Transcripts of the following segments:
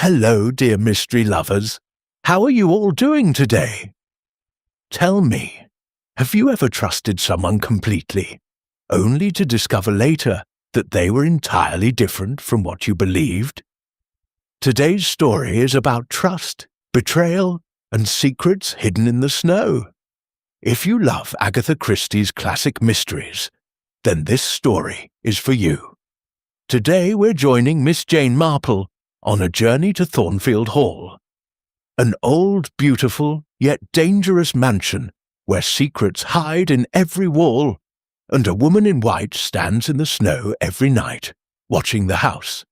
Hello, dear mystery lovers. How are you all doing today? Tell me, have you ever trusted someone completely, only to discover later that they were entirely different from what you believed? Today's story is about trust, betrayal, and secrets hidden in the snow. If you love Agatha Christie's classic mysteries, then this story is for you. Today we're joining Miss Jane Marple on a journey to Thornfield Hall, an old, beautiful, yet dangerous mansion where secrets hide in every wall, and a woman in white stands in the snow every night, watching the house.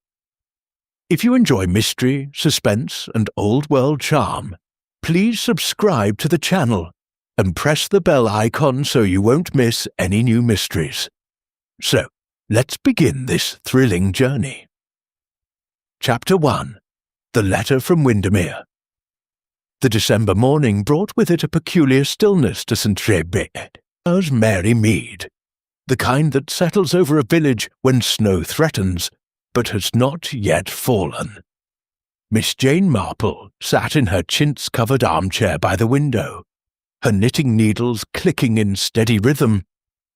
If you enjoy mystery, suspense, and old-world charm, please subscribe to the channel and press the bell icon so you won't miss any new mysteries. So, let's begin this thrilling journey. Chapter 1. The Letter from Windermere. The December morning brought with it a peculiar stillness to St. Trebe's merry mead, the kind that settles over a village when snow threatens, but has not yet fallen. Miss Jane Marple sat in her chintz-covered armchair by the window, her knitting needles clicking in steady rhythm,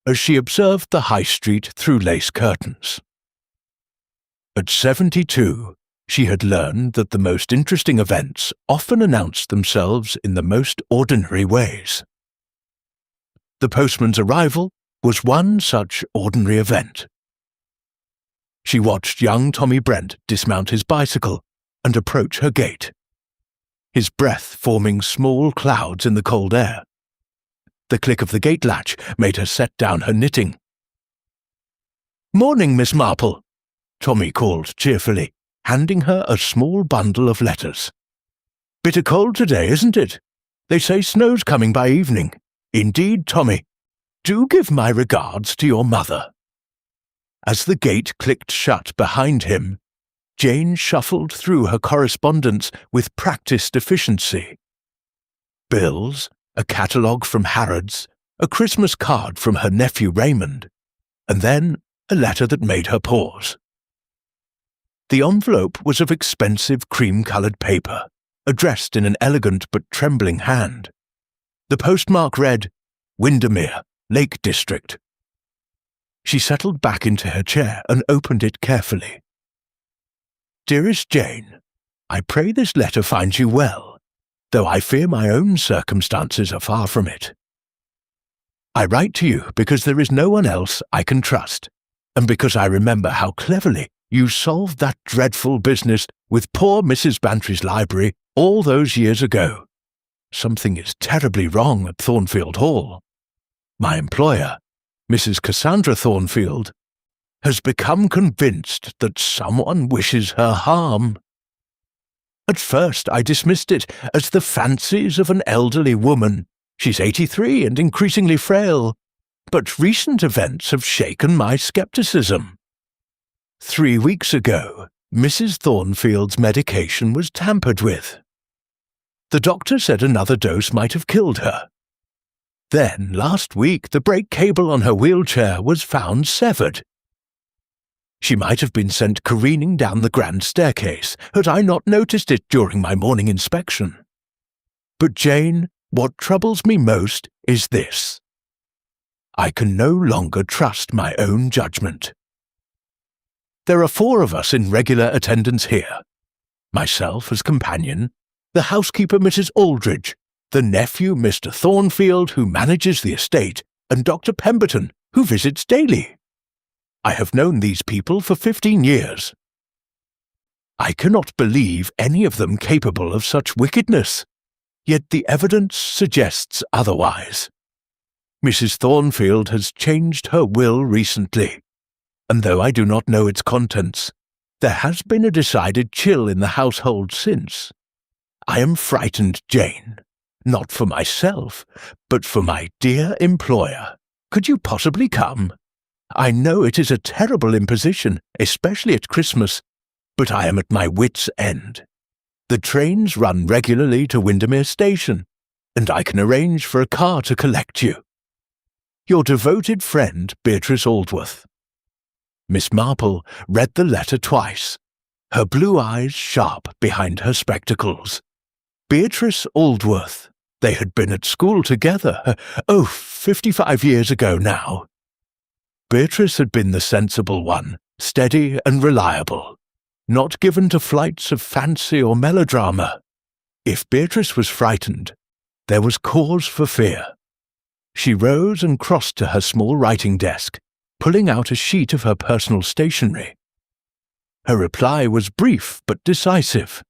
as she observed the high street through lace curtains. At 72, she had learned that the most interesting events often announced themselves in the most ordinary ways. The postman's arrival was one such ordinary event. She watched young Tommy Brent dismount his bicycle and approach her gate, his breath forming small clouds in the cold air. The click of the gate latch made her set down her knitting. "Morning, Miss Marple," Tommy called cheerfully, handing her a small bundle of letters. "Bitter cold today, isn't it? They say snow's coming by evening. Indeed, Tommy. Do give my regards to your mother." As the gate clicked shut behind him, Jane shuffled through her correspondence with practiced efficiency. Bills, a catalogue from Harrods, a Christmas card from her nephew Raymond, and then a letter that made her pause. The envelope was of expensive cream-coloured paper, addressed in an elegant but trembling hand. The postmark read, Windermere, Lake District. She settled back into her chair and opened it carefully. "Dearest Jane, I pray this letter finds you well, though I fear my own circumstances are far from it. I write to you because there is no one else I can trust, and because I remember how cleverly you solved that dreadful business with poor Mrs. Bantry's library all those years ago. Something is terribly wrong at Thornfield Hall. My employer, Mrs. Cassandra Thornfield, has become convinced that someone wishes her harm. At first I dismissed it as the fancies of an elderly woman. She's 83 and increasingly frail, but recent events have shaken my skepticism. 3 weeks ago, Mrs. Thornfield's medication was tampered with. The doctor said another dose might have killed her. Then, last week, the brake cable on her wheelchair was found severed. She might have been sent careening down the grand staircase had I not noticed it during my morning inspection. But Jane, what troubles me most is this. I can no longer trust my own judgment. There are 4 of us in regular attendance here. Myself as companion, the housekeeper Mrs. Aldridge, the nephew Mr. Thornfield who manages the estate, and Dr. Pemberton who visits daily. I have known these people for 15 years. I cannot believe any of them capable of such wickedness, yet the evidence suggests otherwise. Mrs. Thornfield has changed her will recently, and though I do not know its contents, there has been a decided chill in the household since. I am frightened, Jane, not for myself, but for my dear employer. Could you possibly come? I know it is a terrible imposition, especially at Christmas, but I am at my wits' end. The trains run regularly to Windermere Station, and I can arrange for a car to collect you. Your devoted friend, Beatrice Aldworth." Miss Marple read the letter twice, her blue eyes sharp behind her spectacles. Beatrice Aldworth. They had been at school together. 55 years ago now. Beatrice had been the sensible one, steady and reliable, not given to flights of fancy or melodrama. If Beatrice was frightened, there was cause for fear. She rose and crossed to her small writing desk, pulling out a sheet of her personal stationery. Her reply was brief but decisive.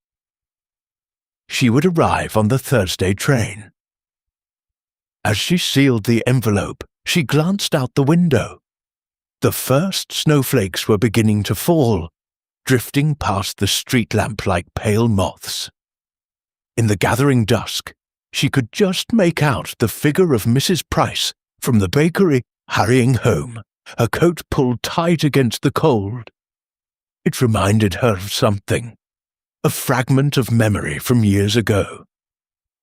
She would arrive on the Thursday train. As she sealed the envelope, she glanced out the window. The first snowflakes were beginning to fall, drifting past the street lamp like pale moths. In the gathering dusk, she could just make out the figure of Mrs. Price from the bakery hurrying home, her coat pulled tight against the cold. It reminded her of something, a fragment of memory from years ago.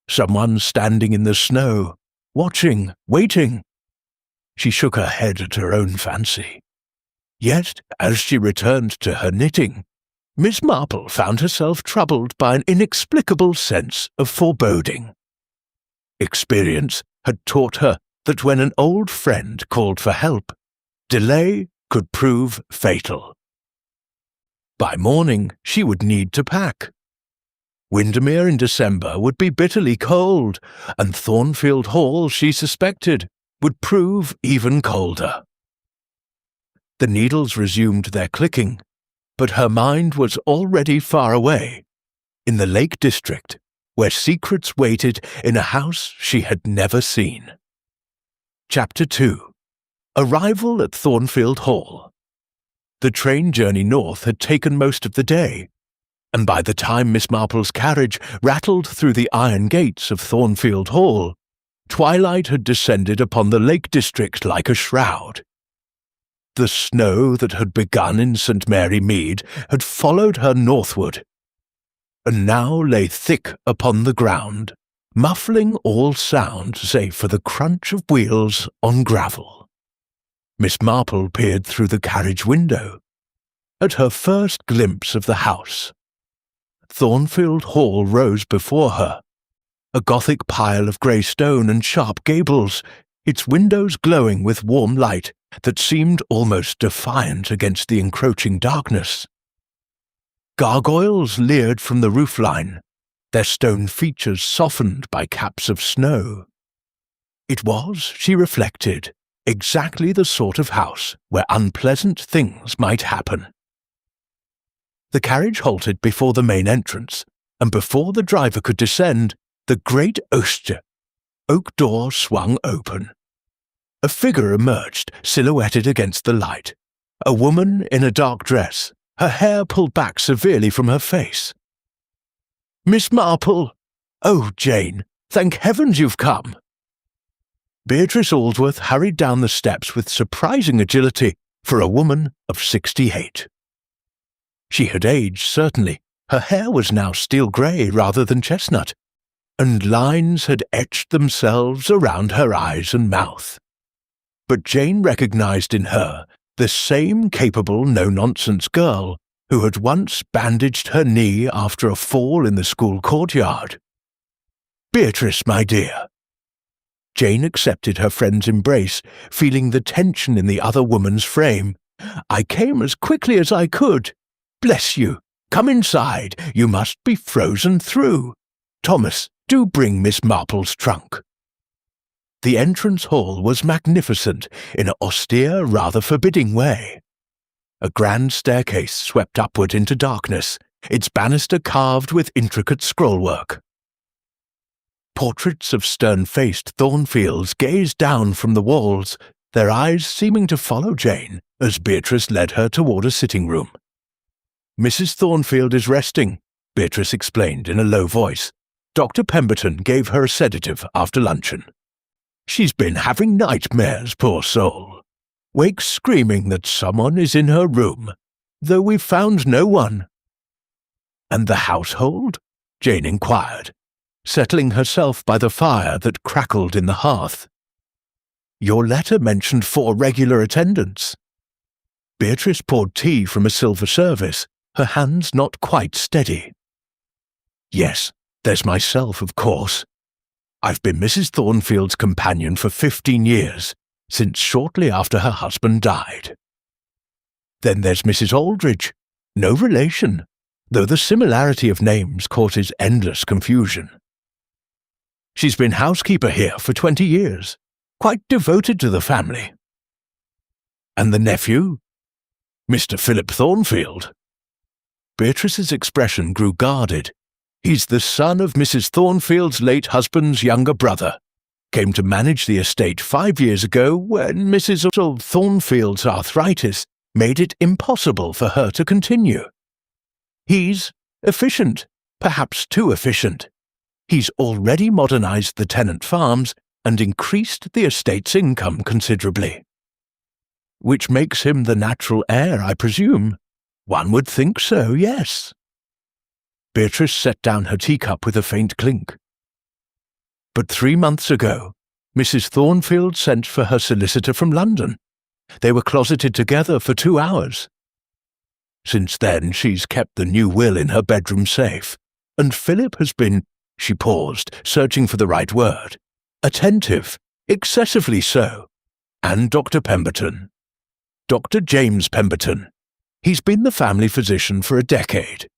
Someone standing in the snow, watching, waiting. She shook her head at her own fancy. Yet, as she returned to her knitting, Miss Marple found herself troubled by an inexplicable sense of foreboding. Experience had taught her that when an old friend called for help, delay could prove fatal. By morning, she would need to pack. Windermere in December would be bitterly cold, and Thornfield Hall, she suspected, would prove even colder. The needles resumed their clicking, but her mind was already far away, in the Lake District, where secrets waited in a house she had never seen. Chapter 2. Arrival at Thornfield Hall. The train journey north had taken most of the day, and by the time Miss Marple's carriage rattled through the iron gates of Thornfield Hall, twilight had descended upon the Lake District like a shroud. The snow that had begun in St. Mary Mead had followed her northward, and now lay thick upon the ground, muffling all sound save for the crunch of wheels on gravel. Miss Marple peered through the carriage window, at her first glimpse of the house. Thornfield Hall rose before her, a Gothic pile of grey stone and sharp gables, its windows glowing with warm light that seemed almost defiant against the encroaching darkness. Gargoyles leered from the roofline, their stone features softened by caps of snow. It was, she reflected, exactly the sort of house where unpleasant things might happen. The carriage halted before the main entrance, and before the driver could descend, the great oak door swung open. A figure emerged, silhouetted against the light, a woman in a dark dress, her hair pulled back severely from her face. "Miss Marple! Oh, Jane, thank heavens you've come!" Beatrice Aldworth hurried down the steps with surprising agility for a woman of 68. She had aged, certainly. Her hair was now steel grey rather than chestnut, and lines had etched themselves around her eyes and mouth. But Jane recognized in her the same capable, no-nonsense girl who had once bandaged her knee after a fall in the school courtyard. "Beatrice, my dear." Jane accepted her friend's embrace, feeling the tension in the other woman's frame. "I came as quickly as I could. Bless you. Come inside. You must be frozen through. Thomas, do bring Miss Marple's trunk." The entrance hall was magnificent in an austere, rather forbidding way. A grand staircase swept upward into darkness, its banister carved with intricate scrollwork. Portraits of stern-faced Thornfields gazed down from the walls, their eyes seeming to follow Jane as Beatrice led her toward a sitting room. "Mrs. Thornfield is resting," Beatrice explained in a low voice. "Dr. Pemberton gave her a sedative after luncheon. She's been having nightmares, poor soul. Wakes screaming that someone is in her room, though we've found no one." "And the household?" Jane inquired, settling herself by the fire that crackled in the hearth. "Your letter mentioned 4 regular attendants." Beatrice poured tea from a silver service, her hands not quite steady. "Yes, there's myself, of course. I've been Mrs. Thornfield's companion for 15 years, since shortly after her husband died. Then there's Mrs. Aldridge, no relation, though the similarity of names causes endless confusion. She's been housekeeper here for 20 years, quite devoted to the family. And the nephew? Mr. Philip Thornfield." Beatrice's expression grew guarded. "He's the son of Mrs. Thornfield's late husband's younger brother. Came to manage the estate 5 years ago when Mrs. Thornfield's arthritis made it impossible for her to continue. He's efficient, perhaps too efficient. He's already modernized the tenant farms and increased the estate's income considerably. Which makes him the natural heir, I presume. One would think so, yes." Beatrice set down her teacup with a faint clink. "But 3 months ago, Mrs. Thornfield sent for her solicitor from London. They were closeted together for 2 hours. Since then, she's kept the new will in her bedroom safe, and Philip has been," she paused, searching for the right word, "attentive, excessively so, and Dr. Pemberton. Dr. James Pemberton. He's been the family physician for a decade.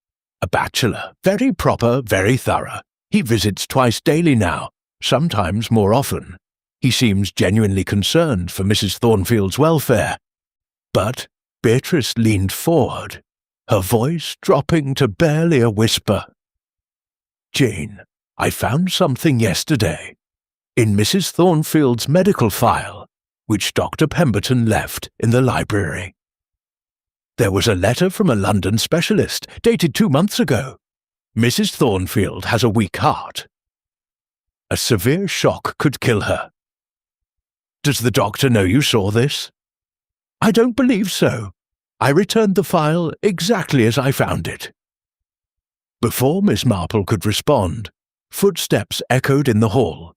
A bachelor, very proper, very thorough. He visits twice daily now, sometimes more often. He seems genuinely concerned for Mrs. Thornfield's welfare." But Beatrice leaned forward, her voice dropping to barely a whisper. "Jane, I found something yesterday, in Mrs. Thornfield's medical file, which Dr. Pemberton left in the library. There was a letter from a London specialist, dated 2 months ago. Mrs. Thornfield has a weak heart. A severe shock could kill her. Does the doctor know you saw this?" "I don't believe so. I returned the file exactly as I found it." Before Miss Marple could respond, footsteps echoed in the hall.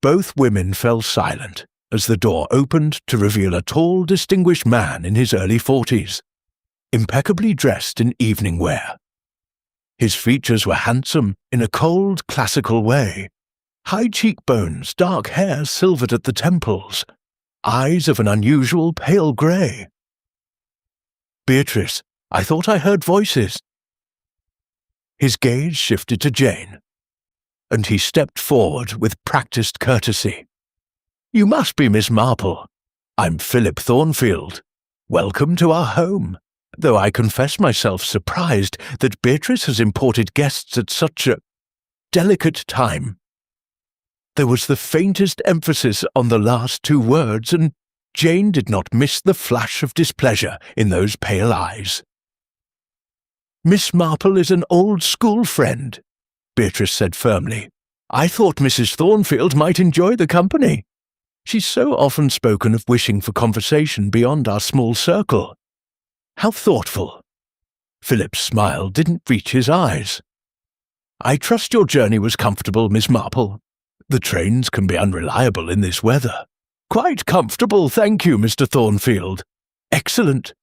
Both women fell silent as the door opened to reveal a tall, distinguished man in his early 40s, impeccably dressed in evening wear. His features were handsome in a cold, classical way. High cheekbones, dark hair silvered at the temples, eyes of an unusual pale grey. "Beatrice, I thought I heard voices." His gaze shifted to Jane, and he stepped forward with practised courtesy. "You must be Miss Marple. I'm Philip Thornfield. Welcome to our home, though I confess myself surprised that Beatrice has imported guests at such a delicate time." There was the faintest emphasis on the last 2 words, and Jane did not miss the flash of displeasure in those pale eyes. "Miss Marple is an old school friend," Beatrice said firmly. "I thought Mrs. Thornfield might enjoy the company. She's so often spoken of wishing for conversation beyond our small circle. How thoughtful." Philip's smile didn't reach his eyes. "I trust your journey was comfortable, Miss Marple. The trains can be unreliable in this weather." "Quite comfortable, thank you, Mr. Thornfield. Excellent.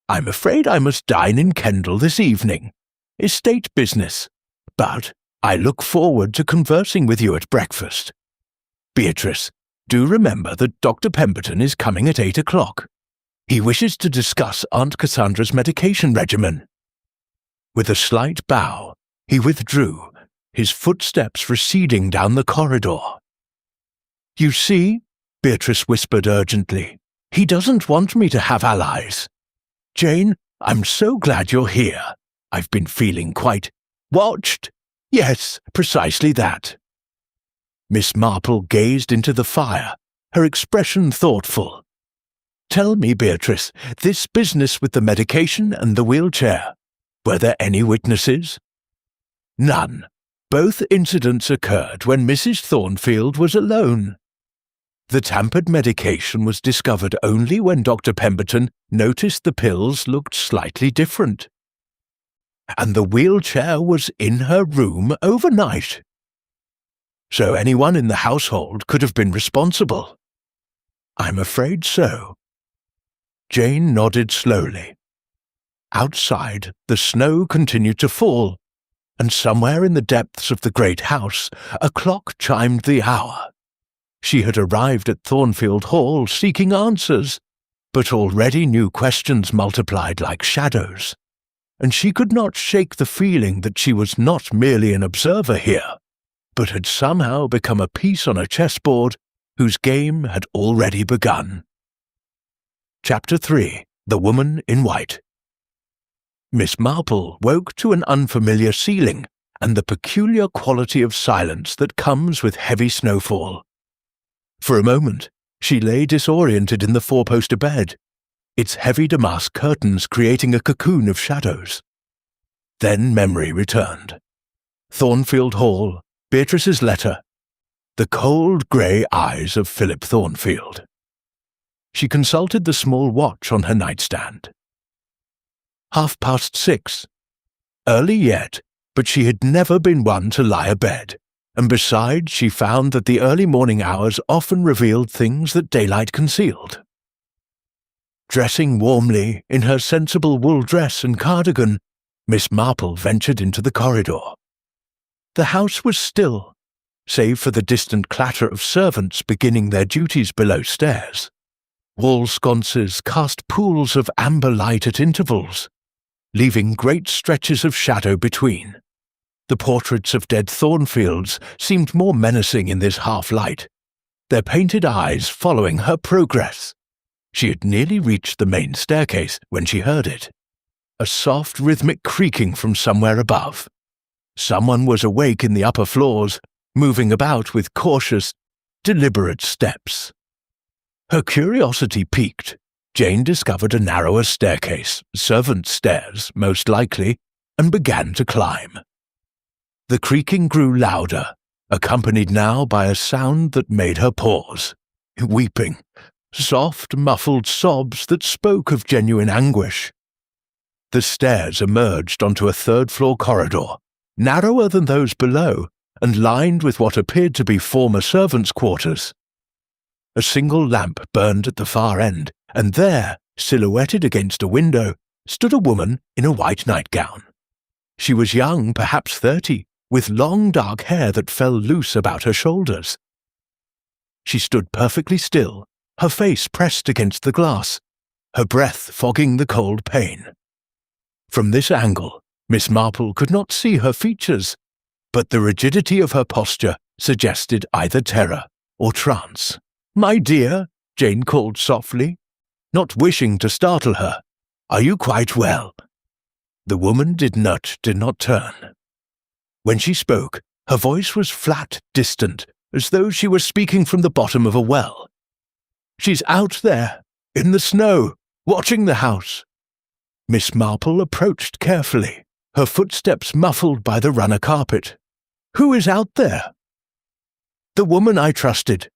I'm afraid I must dine in Kendal this evening. Estate business. But I look forward to conversing with you at breakfast. Beatrice, do remember that Dr. Pemberton is coming at 8 o'clock. He wishes to discuss Aunt Cassandra's medication regimen." With a slight bow, he withdrew, his footsteps receding down the corridor. "You see," Beatrice whispered urgently, "he doesn't want me to have allies. Jane, I'm so glad you're here. I've been feeling quite watched. Yes, precisely that." Miss Marple gazed into the fire, her expression thoughtful. "Tell me, Beatrice, this business with the medication and the wheelchair, were there any witnesses?" "None. Both incidents occurred when Mrs. Thornfield was alone. The tampered medication was discovered only when Dr. Pemberton noticed the pills looked slightly different. And the wheelchair was in her room overnight. So anyone in the household could have been responsible." "I'm afraid so." Jane nodded slowly. Outside, the snow continued to fall, and somewhere in the depths of the great house, a clock chimed the hour. She had arrived at Thornfield Hall seeking answers, but already new questions multiplied like shadows, and she could not shake the feeling that she was not merely an observer here, but had somehow become a piece on a chessboard whose game had already begun. Chapter 3. The Woman in White. Miss Marple woke to an unfamiliar ceiling and the peculiar quality of silence that comes with heavy snowfall. For a moment, she lay disoriented in the four-poster bed, its heavy damask curtains creating a cocoon of shadows. Then memory returned. Thornfield Hall, Beatrice's letter, the cold grey eyes of Philip Thornfield. She consulted the small watch on her nightstand. 6:30. Early yet, but she had never been one to lie abed, and besides she found that the early morning hours often revealed things that daylight concealed. Dressing warmly in her sensible wool dress and cardigan, Miss Marple ventured into the corridor. The house was still, save for the distant clatter of servants beginning their duties below stairs. Wall sconces cast pools of amber light at intervals, leaving great stretches of shadow between. The portraits of dead Thornfields seemed more menacing in this half-light, their painted eyes following her progress. She had nearly reached the main staircase when she heard it. A soft rhythmic creaking from somewhere above. Someone was awake in the upper floors, moving about with cautious, deliberate steps. Her curiosity piqued. Jane discovered a narrower staircase, servants' stairs, most likely, and began to climb. The creaking grew louder, accompanied now by a sound that made her pause. Weeping, soft, muffled sobs that spoke of genuine anguish. The stairs emerged onto a third-floor corridor, narrower than those below, and lined with what appeared to be former servants' quarters. A single lamp burned at the far end, and there, silhouetted against a window, stood a woman in a white nightgown. She was young, perhaps 30, with long dark hair that fell loose about her shoulders. She stood perfectly still, her face pressed against the glass, her breath fogging the cold pane. From this angle, Miss Marple could not see her features, but the rigidity of her posture suggested either terror or trance. "My dear," Jane called softly, not wishing to startle her, "are you quite well?" The woman did not turn. When she spoke, her voice was flat, distant, as though she were speaking from the bottom of a well. "She's out there, in the snow, watching the house." Miss Marple approached carefully, her footsteps muffled by the runner carpet. "Who is out there?" "The woman I trusted.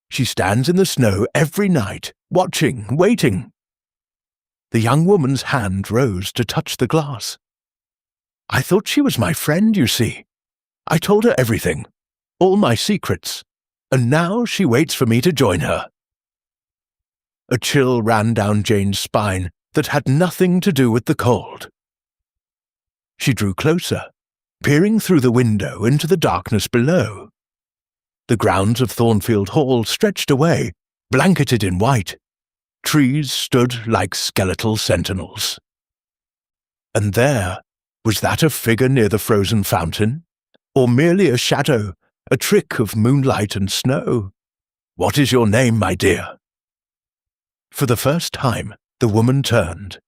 She stands in the snow every night, watching, waiting." The young woman's hand rose to touch the glass. "I thought she was my friend, you see. I told her everything, all my secrets, and now she waits for me to join her." A chill ran down Jane's spine that had nothing to do with the cold. She drew closer, peering through the window into the darkness below. The grounds of Thornfield Hall stretched away, blanketed in white. Trees stood like skeletal sentinels. And there, was that a figure near the frozen fountain? Or merely a shadow, a trick of moonlight and snow? "What is your name, my dear?" For the first time, the woman turned.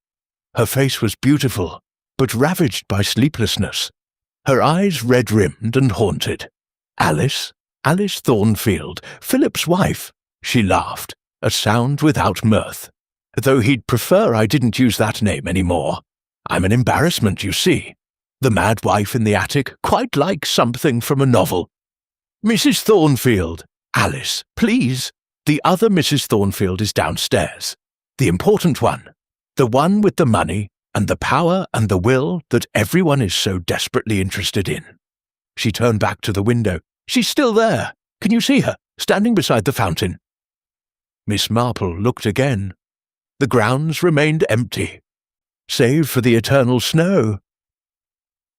Her face was beautiful, but ravaged by sleeplessness, her eyes red-rimmed and haunted. "Alice? Alice Thornfield, Philip's wife," she laughed, a sound without mirth, though he'd prefer I didn't use that name any more. I'm an embarrassment, you see. The mad wife in the attic, quite like something from a novel. "Mrs. Thornfield, Alice, please. The other Mrs. Thornfield is downstairs. The important one. The one with the money and the power and the will that everyone is so desperately interested in." She turned back to the window. "She's still there. Can you see her, standing beside the fountain?" Miss Marple looked again. The grounds remained empty. save for the eternal snow.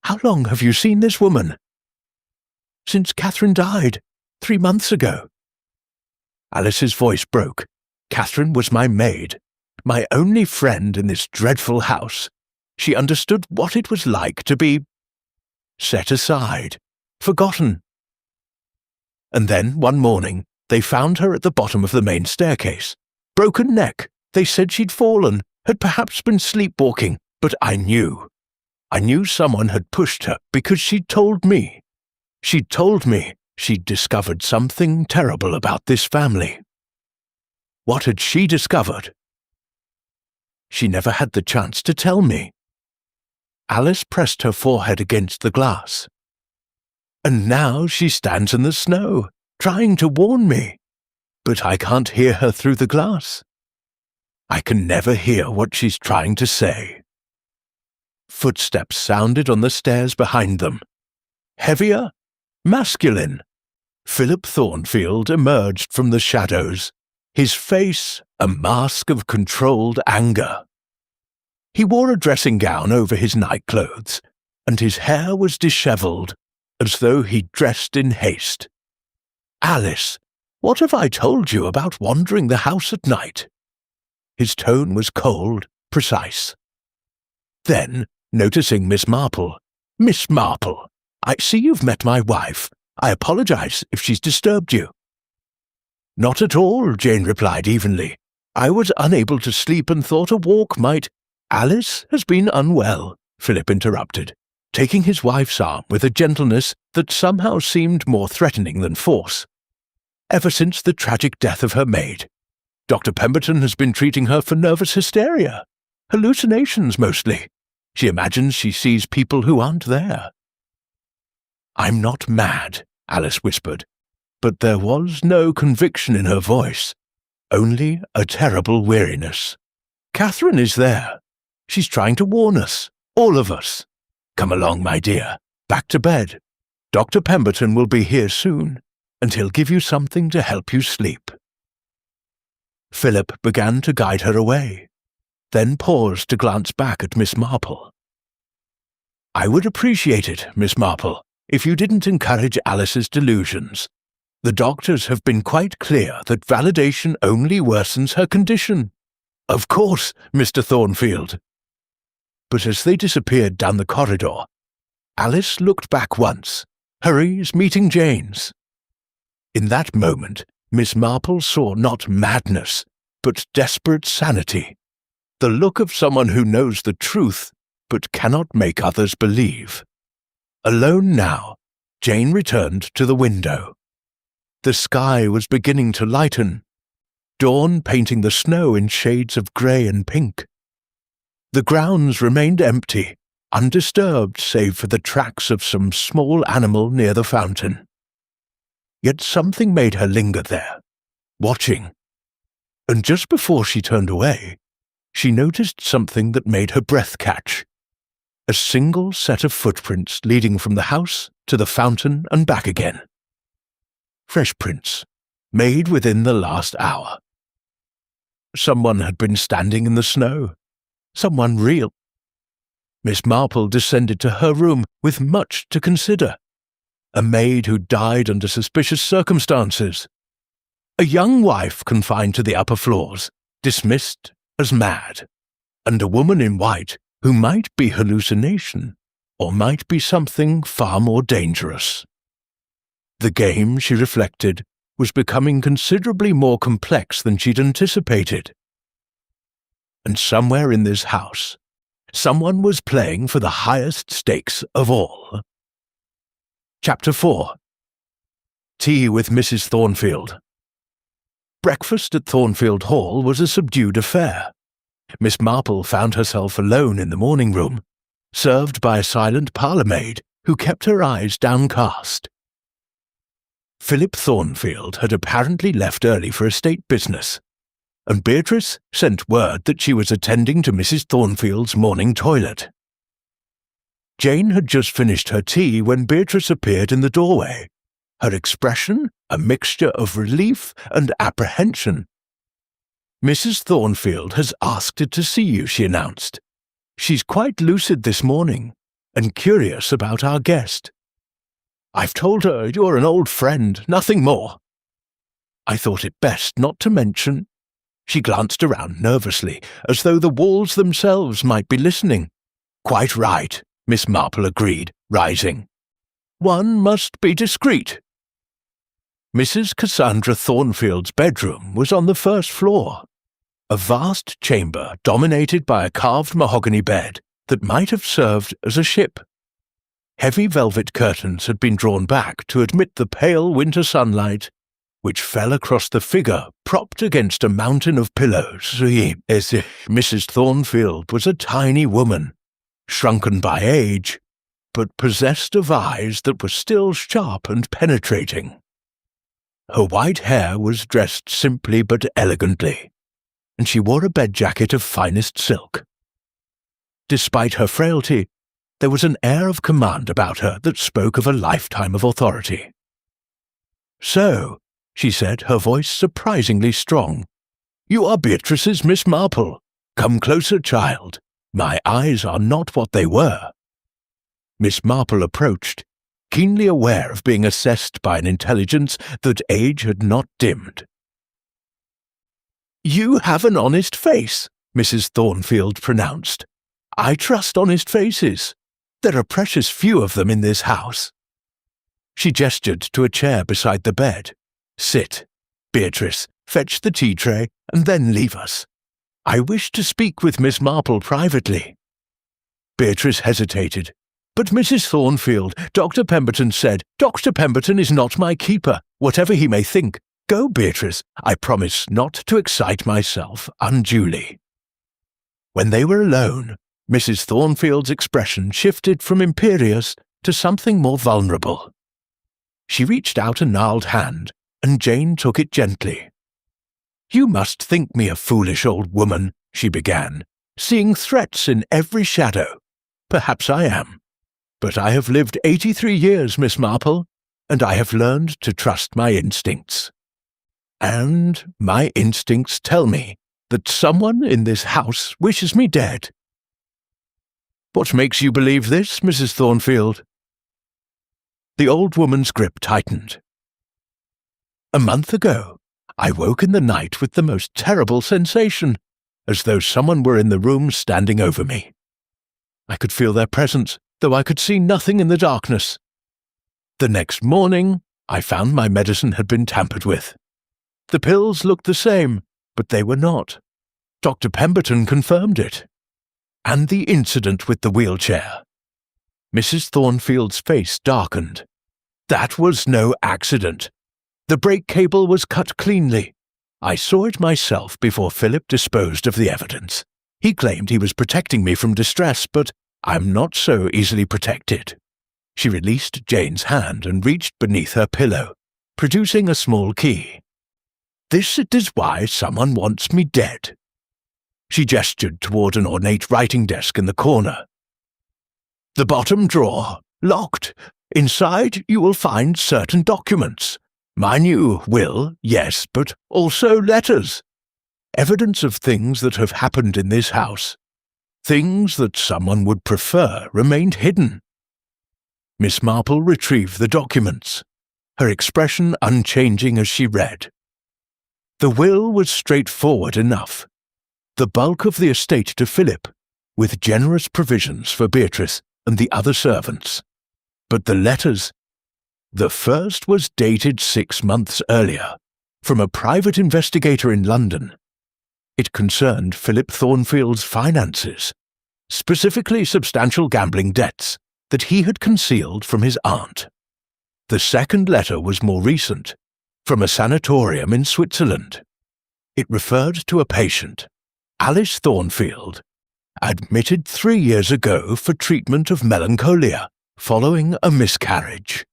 How long have you seen this woman? Since Catherine died, 3 months ago. Alice's voice broke. Catherine was my maid, my only friend in this dreadful house. She understood what it was like to be set aside, forgotten. And then, one morning, they found her at the bottom of the main staircase. Broken neck. They said she'd fallen, had perhaps been sleepwalking, but I knew. I knew someone had pushed her because she'd told me. She'd told me she'd discovered something terrible about this family. What had she discovered? She never had the chance to tell me. Alice pressed her forehead against the glass. And now she stands in the snow, trying to warn me. But I can't hear her through the glass. I can never hear what she's trying to say. Footsteps sounded on the stairs behind them. Heavier, masculine. Philip Thornfield emerged from the shadows, his face a mask of controlled anger. He wore a dressing gown over his nightclothes, and his hair was dishevelled, as though he'd dressed in haste. Alice, what have I told you about wandering the house at night? His tone was cold, precise. Then, noticing Miss Marple, Miss Marple, I see you've met my wife. I apologize if she's disturbed you. Not at all, Jane replied evenly. I was unable to sleep and thought a walk might— Alice has been unwell, Philip interrupted, taking his wife's arm with a gentleness that somehow seemed more threatening than force. Ever since the tragic death of her maid, Dr. Pemberton has been treating her for nervous hysteria. Hallucinations, mostly. She imagines she sees people who aren't there. I'm not mad, Alice whispered, but there was no conviction in her voice, only a terrible weariness. Catherine is there. She's trying to warn us, all of us. Come along, my dear, back to bed. Dr. Pemberton will be here soon, and he'll give you something to help you sleep. Philip began to guide her away, then paused to glance back at Miss Marple. I would appreciate it, Miss Marple, if you didn't encourage Alice's delusions. The doctors have been quite clear that validation only worsens her condition. Of course, Mr. Thornfield. But as they disappeared down the corridor, Alice looked back once, her eyes meeting Jane's. In that moment, Miss Marple saw not madness, but desperate sanity, the look of someone who knows the truth, but cannot make others believe. Alone now, Jane returned to the window. The sky was beginning to lighten, dawn painting the snow in shades of grey and pink. The grounds remained empty, undisturbed save for the tracks of some small animal near the fountain. Yet something made her linger there, watching. And just before she turned away, she noticed something that made her breath catch. A single set of footprints leading from the house to the fountain and back again. Fresh prints, made within the last hour. Someone had been standing in the snow. Someone real. Miss Marple descended to her room with much to consider. A maid who died under suspicious circumstances. A young wife confined to the upper floors, dismissed as mad. And a woman in white who might be hallucination, or might be something far more dangerous. The game, she reflected, was becoming considerably more complex than she'd anticipated. And somewhere in this house, someone was playing for the highest stakes of all. Chapter 4. Tea with Mrs. Thornfield. Breakfast at Thornfield Hall was a subdued affair. Miss Marple found herself alone in the morning room, served by a silent parlour-maid who kept her eyes downcast. Philip Thornfield had apparently left early for estate business, and Beatrice sent word that she was attending to Mrs. Thornfield's morning toilet. Jane had just finished her tea when Beatrice appeared in the doorway, her expression a mixture of relief and apprehension. Mrs. Thornfield has asked to see you, she announced. She's quite lucid this morning, and curious about our guest. I've told her you're an old friend, nothing more. I thought it best not to mention. She glanced around nervously, as though the walls themselves might be listening. Quite right, Miss Marple agreed, rising. One must be discreet. Mrs. Cassandra Thornfield's bedroom was on the first floor, a vast chamber dominated by a carved mahogany bed that might have served as a ship. Heavy velvet curtains had been drawn back to admit the pale winter sunlight, which fell across the figure propped against a mountain of pillows. Mrs. Thornfield was a tiny woman, shrunken by age, but possessed of eyes that were still sharp and penetrating. Her white hair was dressed simply but elegantly, and she wore a bed jacket of finest silk. Despite her frailty, there was an air of command about her that spoke of a lifetime of authority. "So," she said, her voice surprisingly strong, "you are Beatrice's Miss Marple. Come closer, child. My eyes are not what they were." Miss Marple approached, keenly aware of being assessed by an intelligence that age had not dimmed. "You have an honest face," Mrs. Thornfield pronounced. "I trust honest faces. There are precious few of them in this house." She gestured to a chair beside the bed. "Sit, Beatrice, fetch the tea tray, and then leave us. I wish to speak with Miss Marple privately." Beatrice hesitated. "But Mrs. Thornfield, Dr. Pemberton said—" "Dr. Pemberton is not my keeper, whatever he may think. Go, Beatrice. I promise not to excite myself unduly." When they were alone, Mrs. Thornfield's expression shifted from imperious to something more vulnerable. She reached out a gnarled hand, and Jane took it gently. "You must think me a foolish old woman," she began, "seeing threats in every shadow. Perhaps I am. But I have lived 83 years, Miss Marple, and I have learned to trust my instincts. And my instincts tell me that someone in this house wishes me dead." "What makes you believe this, Mrs. Thornfield?" The old woman's grip tightened. "A month ago, I woke in the night with the most terrible sensation, as though someone were in the room standing over me. I could feel their presence, though I could see nothing in the darkness. The next morning, I found my medicine had been tampered with. The pills looked the same, but they were not. Dr. Pemberton confirmed it. And the incident with the wheelchair." Mrs. Thornfield's face darkened. "That was no accident. The brake cable was cut cleanly. I saw it myself before Philip disposed of the evidence. He claimed he was protecting me from distress, but I'm not so easily protected." She released Jane's hand and reached beneath her pillow, producing a small key. "This is why someone wants me dead." She gestured toward an ornate writing desk in the corner. "The bottom drawer, locked. Inside you will find certain documents. My new will, yes, but also letters. Evidence of things that have happened in this house. Things that someone would prefer remained hidden." Miss Marple retrieved the documents, her expression unchanging as she read. The will was straightforward enough. The bulk of the estate to Philip, with generous provisions for Beatrice and the other servants. But the letters— the first was dated 6 months earlier, from a private investigator in London. It concerned Philip Thornfield's finances, specifically substantial gambling debts that he had concealed from his aunt. The second letter was more recent, from a sanatorium in Switzerland. It referred to a patient, Alice Thornfield, admitted 3 years ago for treatment of melancholia following a miscarriage.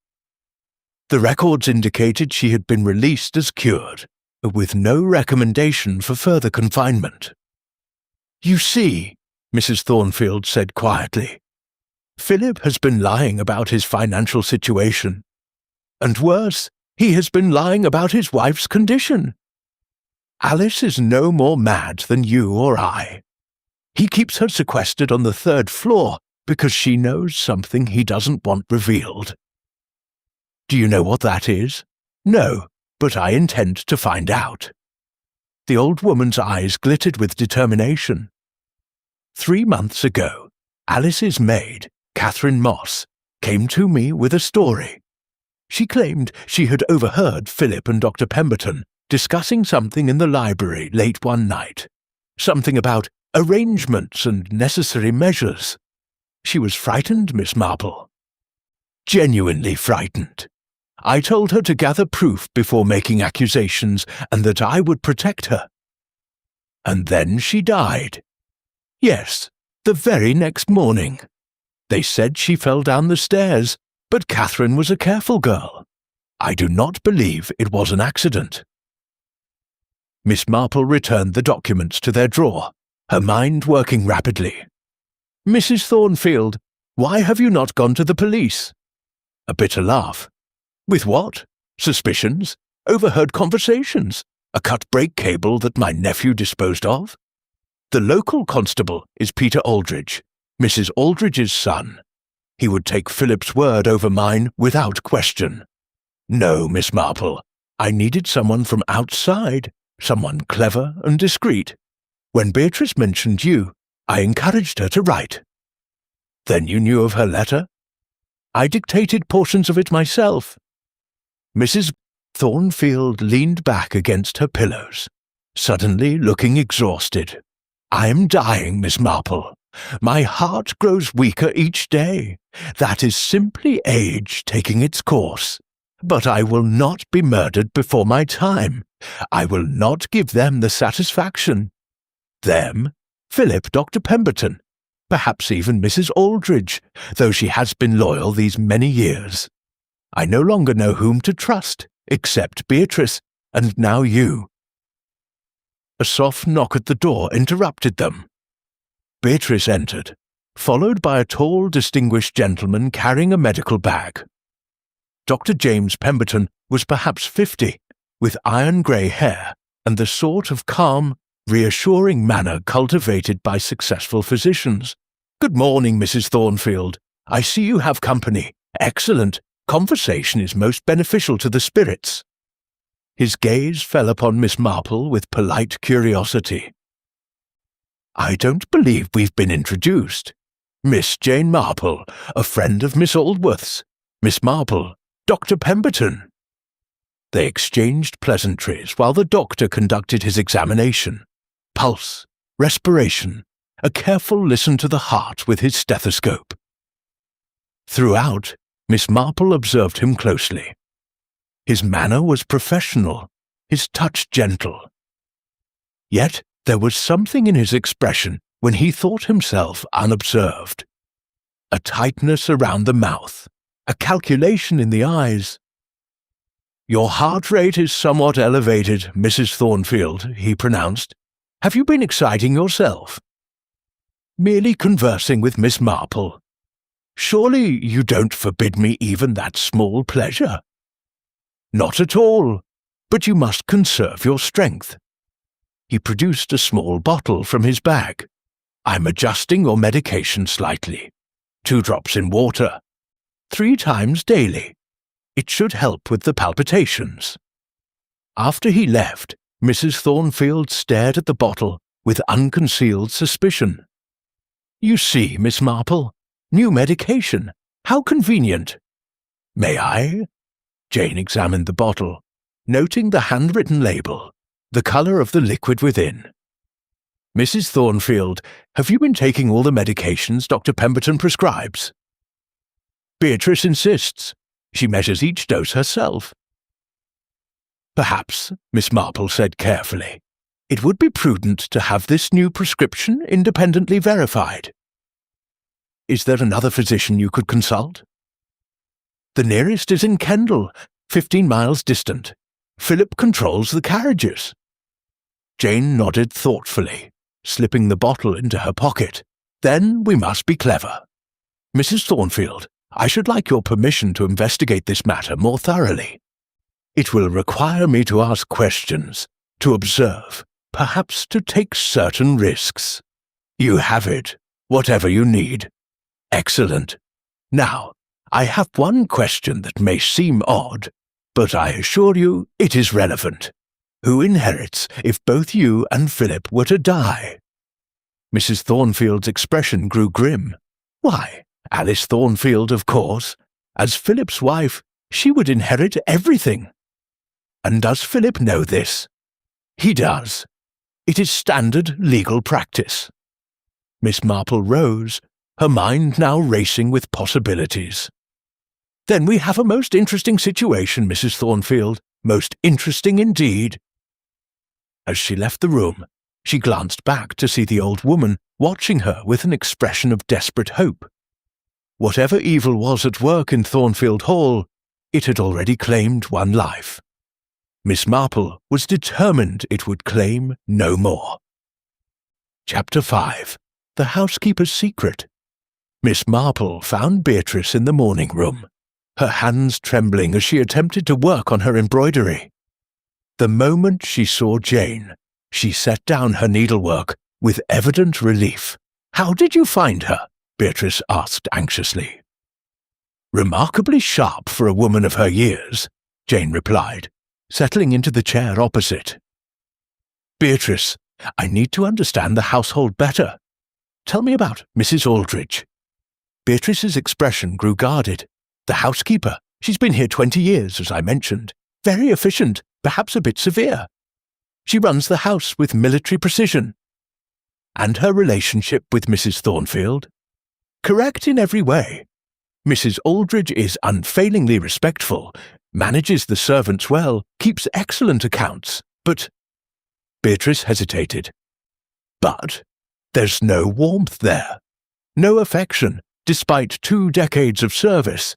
The records indicated she had been released as cured, with no recommendation for further confinement. "You see," Mrs. Thornfield said quietly, "Philip has been lying about his financial situation. And worse, he has been lying about his wife's condition. Alice is no more mad than you or I. He keeps her sequestered on the 3rd floor because she knows something he doesn't want revealed. Do you know what that is? No, but I intend to find out." The old woman's eyes glittered with determination. 3 months ago, Alice's maid, Catherine Moss, came to me with a story. She claimed she had overheard Philip and Dr. Pemberton discussing something in the library late one night, something about arrangements and necessary measures. She was frightened, Miss Marple. Genuinely frightened. I told her to gather proof before making accusations and that I would protect her. And then she died. Yes, the very next morning. They said she fell down the stairs, but Catherine was a careful girl. I do not believe it was an accident." Miss Marple returned the documents to their drawer, her mind working rapidly. "Mrs. Thornfield, why have you not gone to the police?" A bitter laugh. "With what? Suspicions? Overheard conversations? A cut brake cable that my nephew disposed of? The local constable is Peter Aldridge, Mrs. Aldridge's son. He would take Philip's word over mine without question. No, Miss Marple, I needed someone from outside, someone clever and discreet. When Beatrice mentioned you, I encouraged her to write." "Then you knew of her letter?" "I dictated portions of it myself." Mrs. Thornfield leaned back against her pillows, suddenly looking exhausted. "I am dying, Miss Marple. My heart grows weaker each day. That is simply age taking its course. But I will not be murdered before my time. I will not give them the satisfaction. Them, Philip, Dr. Pemberton, perhaps even Mrs. Aldridge, though she has been loyal these many years. I no longer know whom to trust, except Beatrice, and now you." A soft knock at the door interrupted them. Beatrice entered, followed by a tall, distinguished gentleman carrying a medical bag. Dr. James Pemberton was perhaps 50, with iron-grey hair and the sort of calm, reassuring manner cultivated by successful physicians. "Good morning, Mrs. Thornfield. I see you have company. Excellent. Conversation is most beneficial to the spirits." His gaze fell upon Miss Marple with polite curiosity. "I don't believe we've been introduced. Miss Jane Marple, a friend of Miss Aldworth's. Miss Marple, Dr. Pemberton." They exchanged pleasantries while the doctor conducted his examination. Pulse, respiration, a careful listen to the heart with his stethoscope. Throughout, Miss Marple observed him closely. His manner was professional, his touch gentle. Yet there was something in his expression when he thought himself unobserved. A tightness around the mouth, a calculation in the eyes. "Your heart rate is somewhat elevated, Mrs. Thornfield," he pronounced. "Have you been exciting yourself?" "Merely conversing with Miss Marple. Surely you don't forbid me even that small pleasure?" "Not at all, but you must conserve your strength." He produced a small bottle from his bag. "I'm adjusting your medication slightly. 2 drops in water. 3 times daily. It should help with the palpitations." After he left, Mrs. Thornfield stared at the bottle with unconcealed suspicion. "You see, Miss Marple, new medication. How convenient." "May I?" Jane examined the bottle, noting the handwritten label, the colour of the liquid within. "Mrs. Thornfield, have you been taking all the medications Dr. Pemberton prescribes?" "Beatrice insists. She measures each dose herself." "Perhaps," Miss Marple said carefully, "it would be prudent to have this new prescription independently verified. Is there another physician you could consult?" "The nearest is in Kendal, 15 miles distant. Philip controls the carriages." Jane nodded thoughtfully, slipping the bottle into her pocket. "Then we must be clever. Mrs. Thornfield, I should like your permission to investigate this matter more thoroughly. It will require me to ask questions, to observe, perhaps to take certain risks." You have it, whatever you need. Excellent. Now, I have one question that may seem odd, but I assure you it is relevant. Who inherits if both you and Philip were to die? Mrs. Thornfield's expression grew grim. Why, Alice Thornfield, of course. As Philip's wife, she would inherit everything. And does Philip know this? He does. It is standard legal practice. Miss Marple rose, her mind now racing with possibilities. Then we have a most interesting situation, Mrs. Thornfield, most interesting indeed. As she left the room, she glanced back to see the old woman watching her with an expression of desperate hope. Whatever evil was at work in Thornfield Hall, it had already claimed one life. Miss Marple was determined it would claim no more. Chapter 5. The Housekeeper's Secret. Miss Marple found Beatrice in the morning room, her hands trembling as she attempted to work on her embroidery. The moment she saw Jane, she set down her needlework with evident relief. "How did you find her?" Beatrice asked anxiously. "Remarkably sharp for a woman of her years," Jane replied, settling into the chair opposite. "Beatrice, I need to understand the household better. Tell me about Mrs. Aldridge." Beatrice's expression grew guarded. "The housekeeper. She's been here 20 years, as I mentioned. Very efficient, perhaps a bit severe. She runs the house with military precision." "And her relationship with Mrs. Thornfield?" "Correct in every way. Mrs. Aldridge is unfailingly respectful, manages the servants well, keeps excellent accounts, but—" Beatrice hesitated. "But there's no warmth there, no affection, despite 2 decades of service.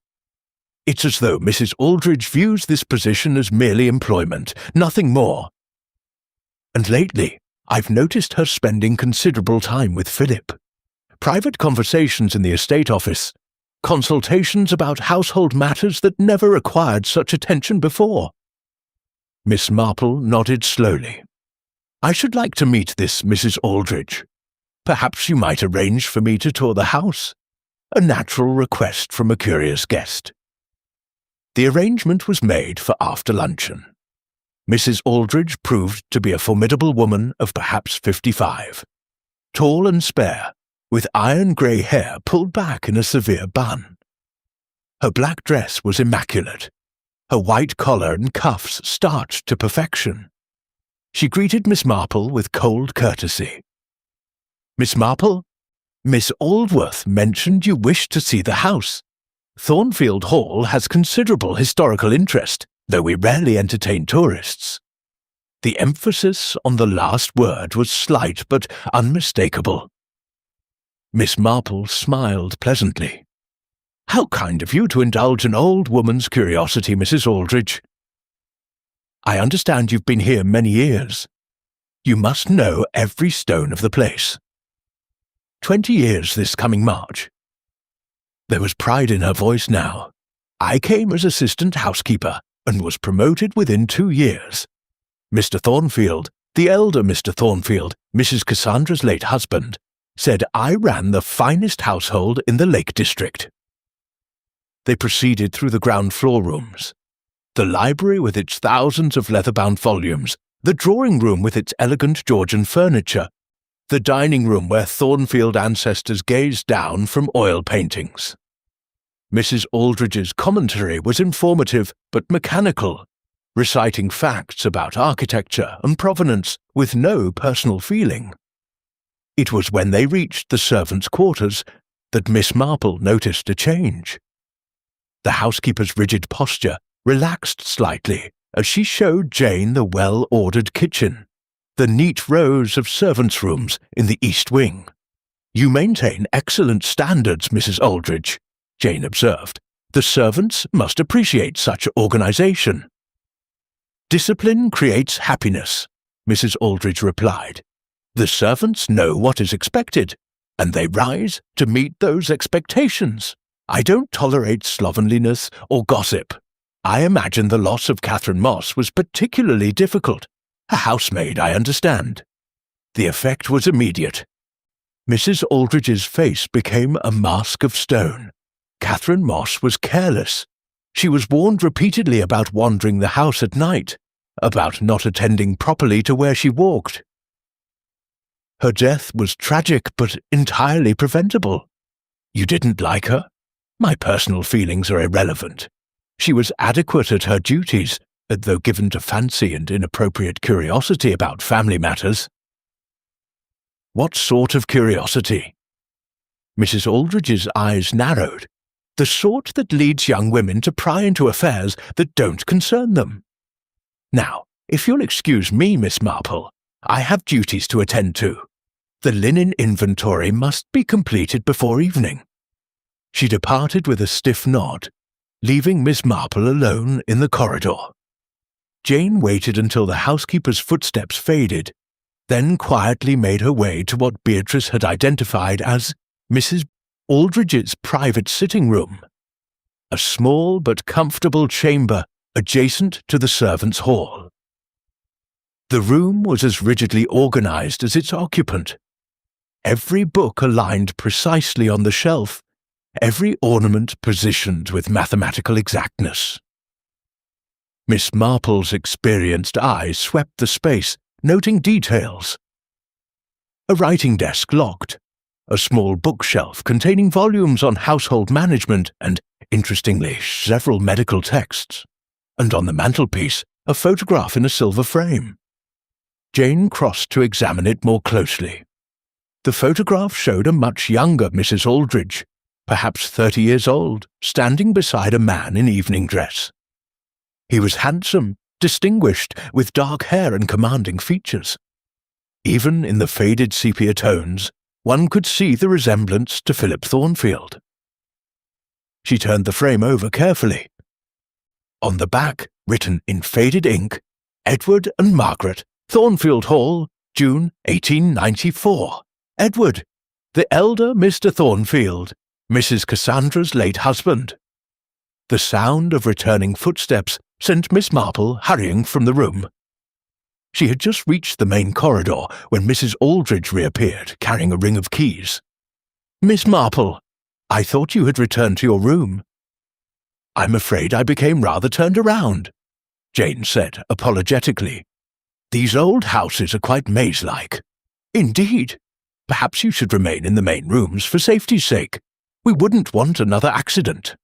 It's as though Mrs. Aldridge views this position as merely employment, nothing more. And lately, I've noticed her spending considerable time with Philip. Private conversations in the estate office, consultations about household matters that never required such attention before." Miss Marple nodded slowly. "I should like to meet this Mrs. Aldridge. Perhaps you might arrange for me to tour the house. A natural request from a curious guest." The arrangement was made for after luncheon. Mrs. Aldridge proved to be a formidable woman of perhaps 55, tall and spare, with iron-grey hair pulled back in a severe bun. Her black dress was immaculate, her white collar and cuffs starched to perfection. She greeted Miss Marple with cold courtesy. "Miss Marple, Miss Aldworth mentioned you wished to see the house. Thornfield Hall has considerable historical interest, though we rarely entertain tourists." The emphasis on the last word was slight but unmistakable. Miss Marple smiled pleasantly. "How kind of you to indulge an old woman's curiosity, Mrs. Aldridge. I understand you've been here many years. You must know every stone of the place." 20 years this coming March." There was pride in her voice now. "I came as assistant housekeeper and was promoted within 2 years. Mr. Thornfield, the elder Mr. Thornfield, Mrs. Cassandra's late husband, said I ran the finest household in the Lake District." They proceeded through the ground floor rooms. The library with its thousands of leather-bound volumes, the drawing-room with its elegant Georgian furniture, the dining room where Thornfield ancestors gazed down from oil paintings. Mrs. Aldridge's commentary was informative but mechanical, reciting facts about architecture and provenance with no personal feeling. It was when they reached the servants' quarters that Miss Marple noticed a change. The housekeeper's rigid posture relaxed slightly as she showed Jane the well-ordered kitchen, the neat rows of servants' rooms in the east wing. "You maintain excellent standards, Mrs. Aldridge," Jane observed. "The servants must appreciate such organization." "Discipline creates happiness," Mrs. Aldridge replied. "The servants know what is expected, and they rise to meet those expectations. I don't tolerate slovenliness or gossip. I imagine the loss of Catherine Moss was particularly difficult. A housemaid, I understand." The effect was immediate. Mrs. Aldridge's face became a mask of stone. Catherine Moss was careless. She was warned repeatedly about wandering the house at night, about not attending properly to where she walked. Her death was tragic but entirely preventable. You didn't like her? My personal feelings are irrelevant. She was adequate at her duties, though given to fancy and inappropriate curiosity about family matters. What sort of curiosity? Mrs. Aldridge's eyes narrowed. The sort that leads young women to pry into affairs that don't concern them. Now, if you'll excuse me, Miss Marple, I have duties to attend to. The linen inventory must be completed before evening. She departed with a stiff nod, leaving Miss Marple alone in the corridor. Jane waited until the housekeeper's footsteps faded, then quietly made her way to what Beatrice had identified as Mrs. Aldridge's private sitting room, a small but comfortable chamber adjacent to the servants' hall. The room was as rigidly organized as its occupant. Every book aligned precisely on the shelf, every ornament positioned with mathematical exactness. Miss Marple's experienced eye swept the space, noting details. A writing desk locked, a small bookshelf containing volumes on household management and, interestingly, several medical texts, and on the mantelpiece, a photograph in a silver frame. Jane crossed to examine it more closely. The photograph showed a much younger Mrs. Aldridge, perhaps 30 years old, standing beside a man in evening dress. He was handsome, distinguished, with dark hair and commanding features. Even in the faded sepia tones, one could see the resemblance to Philip Thornfield. She turned the frame over carefully. On the back, written in faded ink, Edward and Margaret, Thornfield Hall, June 1894. Edward, the elder Mr. Thornfield, Mrs. Cassandra's late husband. The sound of returning footsteps sent Miss Marple hurrying from the room. She had just reached the main corridor when Mrs. Aldridge reappeared, carrying a ring of keys. "Miss Marple, I thought you had returned to your room." "I'm afraid I became rather turned around," Jane said apologetically. "These old houses are quite maze-like." "Indeed. Perhaps you should remain in the main rooms for safety's sake. We wouldn't want another accident."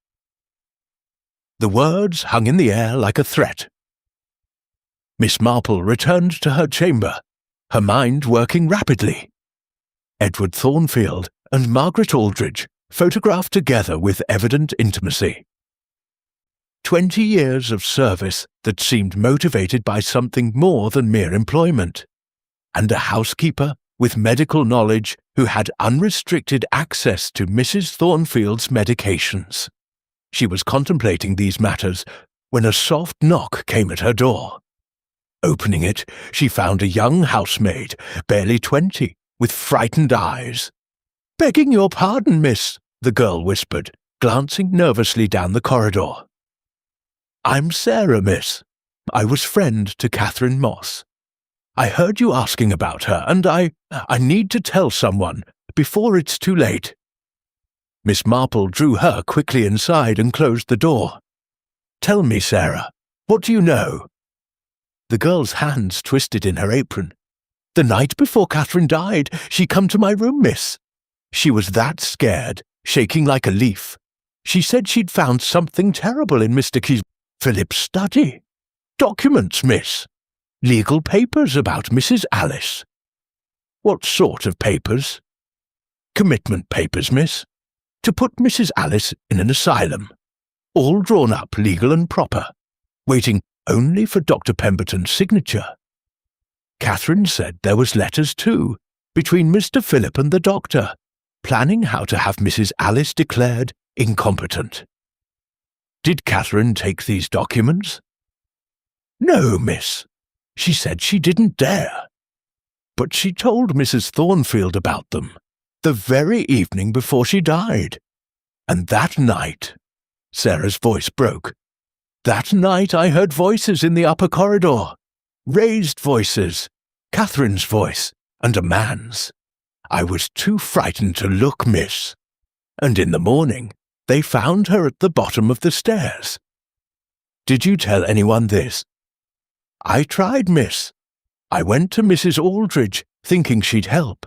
The words hung in the air like a threat. Miss Marple returned to her chamber, her mind working rapidly. Edward Thornfield and Margaret Aldridge photographed together with evident intimacy. 20 years of service that seemed motivated by something more than mere employment, and a housekeeper with medical knowledge who had unrestricted access to Mrs. Thornfield's medications. She was contemplating these matters when a soft knock came at her door. Opening it, she found a young housemaid, barely 20, with frightened eyes. "Begging your pardon, miss," the girl whispered, glancing nervously down the corridor. "I'm Sarah, miss. I was friend to Catherine Moss. I heard you asking about her, and I need to tell someone before it's too late." Miss Marple drew her quickly inside and closed the door. "Tell me, Sarah, what do you know?" The girl's hands twisted in her apron. "The night before Catherine died, she come to my room, miss. She was that scared, shaking like a leaf. She said she'd found something terrible in Mr. Philip's study. Documents, miss. Legal papers about Mrs. Alice." "What sort of papers?" "Commitment papers, miss. To put Mrs. Alice in an asylum. All drawn up legal and proper, waiting only for Dr. Pemberton's signature. Catherine said there was letters too, between Mr. Philip and the doctor, planning how to have Mrs. Alice declared incompetent." "Did Catherine take these documents?" "No, miss. She said she didn't dare. But she told Mrs. Thornfield about them, the very evening before she died. And that night," Sarah's voice broke, "that night I heard voices in the upper corridor. Raised voices, Catherine's voice, and a man's. I was too frightened to look, miss. And in the morning, they found her at the bottom of the stairs. Did you tell anyone this? I tried, miss. I went to Mrs. Aldridge, thinking she'd help.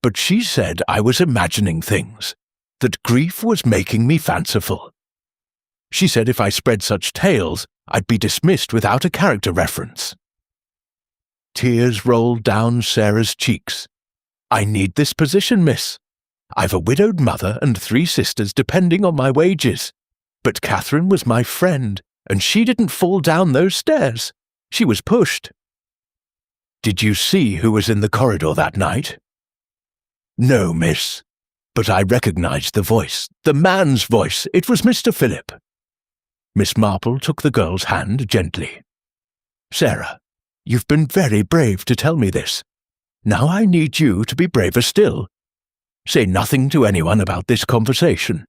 But she said I was imagining things, that grief was making me fanciful. She said if I spread such tales, I'd be dismissed without a character reference. Tears rolled down Sarah's cheeks. I need this position, miss. I've a widowed mother and 3 sisters depending on my wages. But Catherine was my friend, and she didn't fall down those stairs. She was pushed. Did you see who was in the corridor that night? No, miss. But I recognized the voice, the man's voice. It was Mr. Philip. Miss Marple took the girl's hand gently. Sarah, you've been very brave to tell me this. Now I need you to be braver still. Say nothing to anyone about this conversation.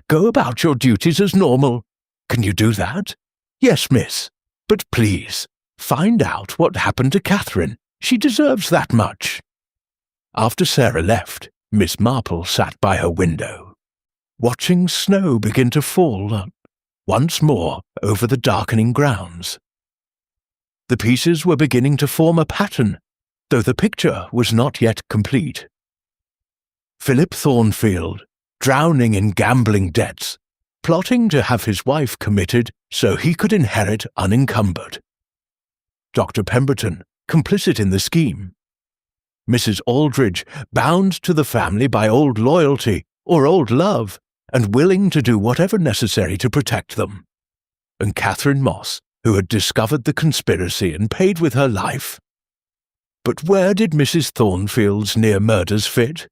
Go about your duties as normal. Can you do that? Yes, miss. But please, find out what happened to Catherine. She deserves that much. After Sarah left, Miss Marple sat by her window, watching snow begin to fall once more over the darkening grounds. The pieces were beginning to form a pattern, though the picture was not yet complete. Philip Thornfield, drowning in gambling debts, plotting to have his wife committed so he could inherit unencumbered. Dr. Pemberton, complicit in the scheme. Mrs. Aldridge, bound to the family by old loyalty or old love, and willing to do whatever necessary to protect them. And Catherine Moss, who had discovered the conspiracy and paid with her life. But where did Mrs. Thornfield's near murders fit?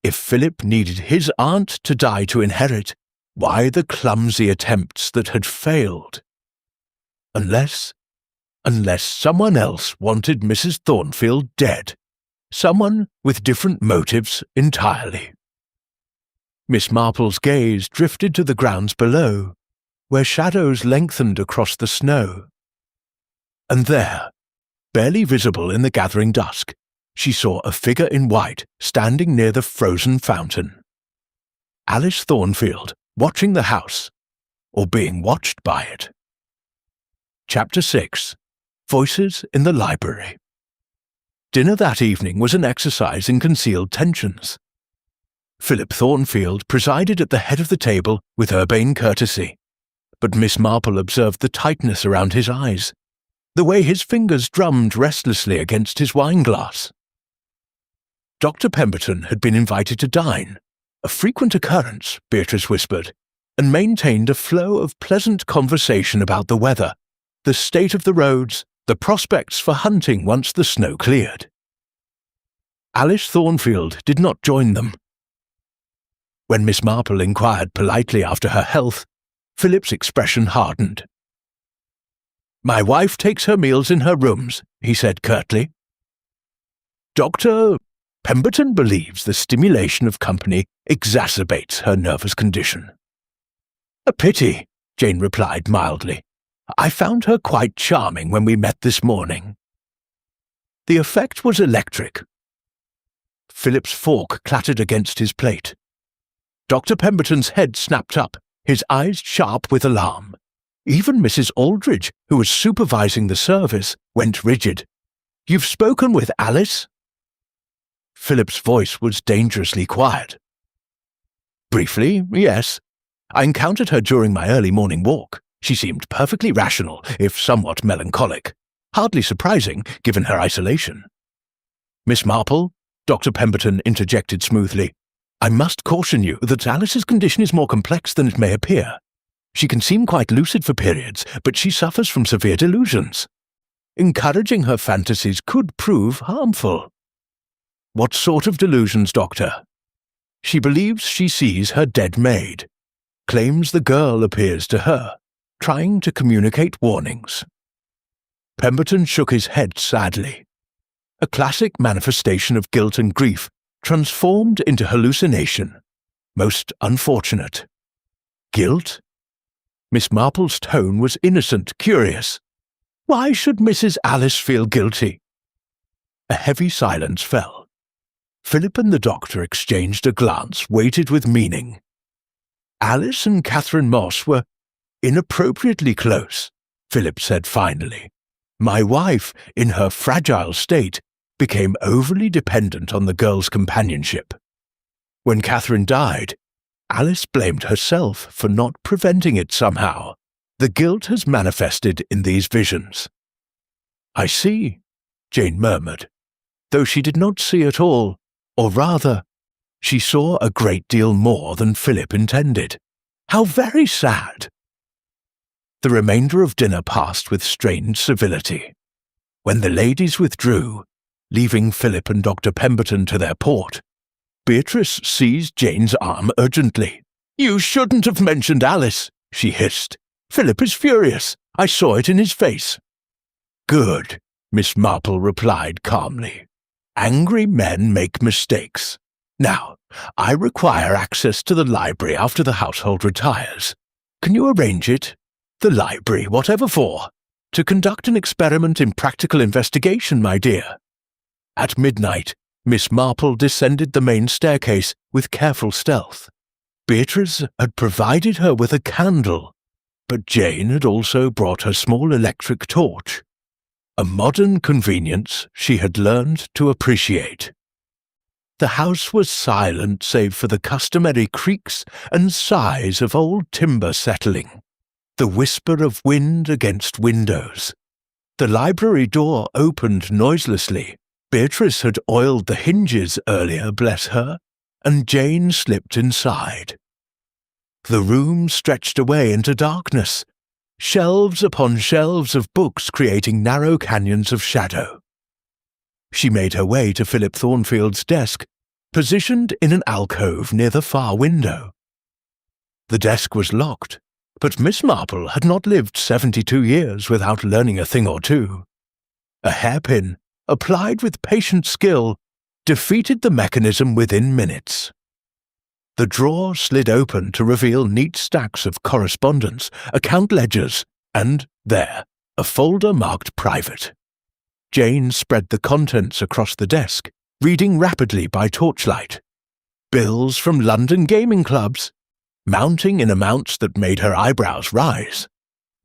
If Philip needed his aunt to die to inherit, why the clumsy attempts that had failed? Unless someone else wanted Mrs. Thornfield dead. Someone with different motives entirely. Miss Marple's gaze drifted to the grounds below, where shadows lengthened across the snow. And there, barely visible in the gathering dusk, she saw a figure in white standing near the frozen fountain. Alice Thornfield, watching the house, or being watched by it. Chapter 6. Voices in the Library. Dinner that evening was an exercise in concealed tensions. Philip Thornfield presided at the head of the table with urbane courtesy, but Miss Marple observed the tightness around his eyes, the way his fingers drummed restlessly against his wine-glass. Dr. Pemberton had been invited to dine, a frequent occurrence, Beatrice whispered, and maintained a flow of pleasant conversation about the weather, the state of the roads, the prospects for hunting once the snow cleared. Alice Thornfield did not join them. When Miss Marple inquired politely after her health, Philip's expression hardened. "My wife takes her meals in her rooms," he said curtly. "Dr. Pemberton believes the stimulation of company exacerbates her nervous condition." "A pity," Jane replied mildly. "I found her quite charming when we met this morning." The effect was electric. Philip's fork clattered against his plate. Dr. Pemberton's head snapped up, his eyes sharp with alarm. Even Mrs. Aldridge, who was supervising the service, went rigid. "You've spoken with Alice?" Philip's voice was dangerously quiet. "Briefly, yes. I encountered her during my early morning walk. She seemed perfectly rational, if somewhat melancholic. Hardly surprising, given her isolation." "Miss Marple," Dr. Pemberton interjected smoothly, "I must caution you that Alice's condition is more complex than it may appear. She can seem quite lucid for periods, but she suffers from severe delusions. Encouraging her fantasies could prove harmful." "What sort of delusions, Doctor?" "She believes she sees her dead maid. Claims the girl appears to her, trying to communicate warnings." Pemberton shook his head sadly. A classic manifestation of guilt and grief, transformed into hallucination. Most unfortunate. Guilt? Miss Marple's tone was innocent, curious. Why should Mrs. Alice feel guilty? A heavy silence fell. Philip and the doctor exchanged a glance weighted with meaning. Alice and Catherine Moss were inappropriately close, Philip said finally. My wife, in her fragile state, became overly dependent on the girl's companionship. When Catherine died, Alice blamed herself for not preventing it somehow. The guilt has manifested in these visions. I see, Jane murmured, though she did not see at all, or rather, she saw a great deal more than Philip intended. How very sad! The remainder of dinner passed with strained civility. When the ladies withdrew, leaving Philip and Dr. Pemberton to their port, Beatrice seized Jane's arm urgently. You shouldn't have mentioned Alice, she hissed. Philip is furious. I saw it in his face. Good, Miss Marple replied calmly. Angry men make mistakes. Now, I require access to the library after the household retires. Can you arrange it? The library, whatever for? To conduct an experiment in practical investigation, my dear. At midnight, Miss Marple descended the main staircase with careful stealth. Beatrice had provided her with a candle, but Jane had also brought her small electric torch, a modern convenience she had learned to appreciate. The house was silent save for the customary creaks and sighs of old timber settling, the whisper of wind against windows. The library door opened noiselessly. Beatrice had oiled the hinges earlier, bless her, and Jane slipped inside. The room stretched away into darkness, shelves upon shelves of books creating narrow canyons of shadow. She made her way to Philip Thornfield's desk, positioned in an alcove near the far window. The desk was locked, but Miss Marple had not lived 72 years without learning a thing or two. A hairpin, applied with patient skill, defeated the mechanism within minutes. The drawer slid open to reveal neat stacks of correspondence, account ledgers, and, there, a folder marked private. Jane spread the contents across the desk, reading rapidly by torchlight. Bills from London gaming clubs, mounting in amounts that made her eyebrows rise.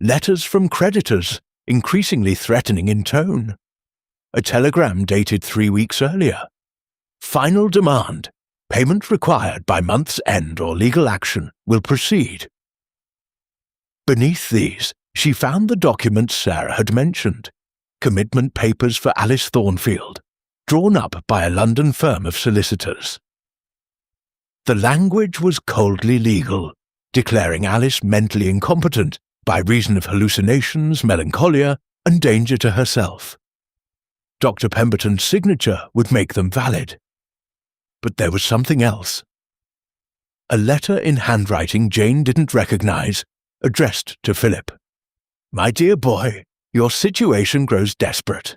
Letters from creditors, increasingly threatening in tone. A telegram dated 3 weeks earlier. Final demand. Payment required by month's end or legal action will proceed. Beneath these, she found the documents Sarah had mentioned. Commitment papers for Alice Thornfield, drawn up by a London firm of solicitors. The language was coldly legal, declaring Alice mentally incompetent by reason of hallucinations, melancholia, and danger to herself. Dr. Pemberton's signature would make them valid. But there was something else. A letter in handwriting Jane didn't recognize, addressed to Philip. My dear boy, your situation grows desperate.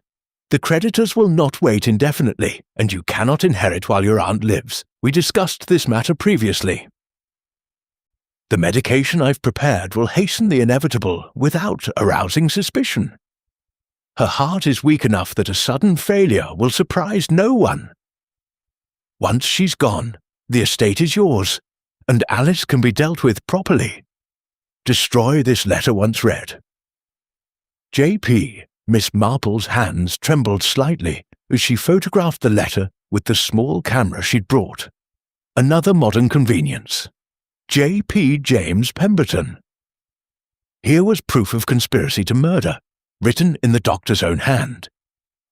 The creditors will not wait indefinitely, and you cannot inherit while your aunt lives. We discussed this matter previously. The medication I've prepared will hasten the inevitable without arousing suspicion. Her heart is weak enough that a sudden failure will surprise no one. Once she's gone, the estate is yours, and Alice can be dealt with properly. Destroy this letter once read. J.P., Miss Marple's hands trembled slightly as she photographed the letter with the small camera she'd brought. Another modern convenience. J.P. James Pemberton. Here was proof of conspiracy to murder, written in the doctor's own hand.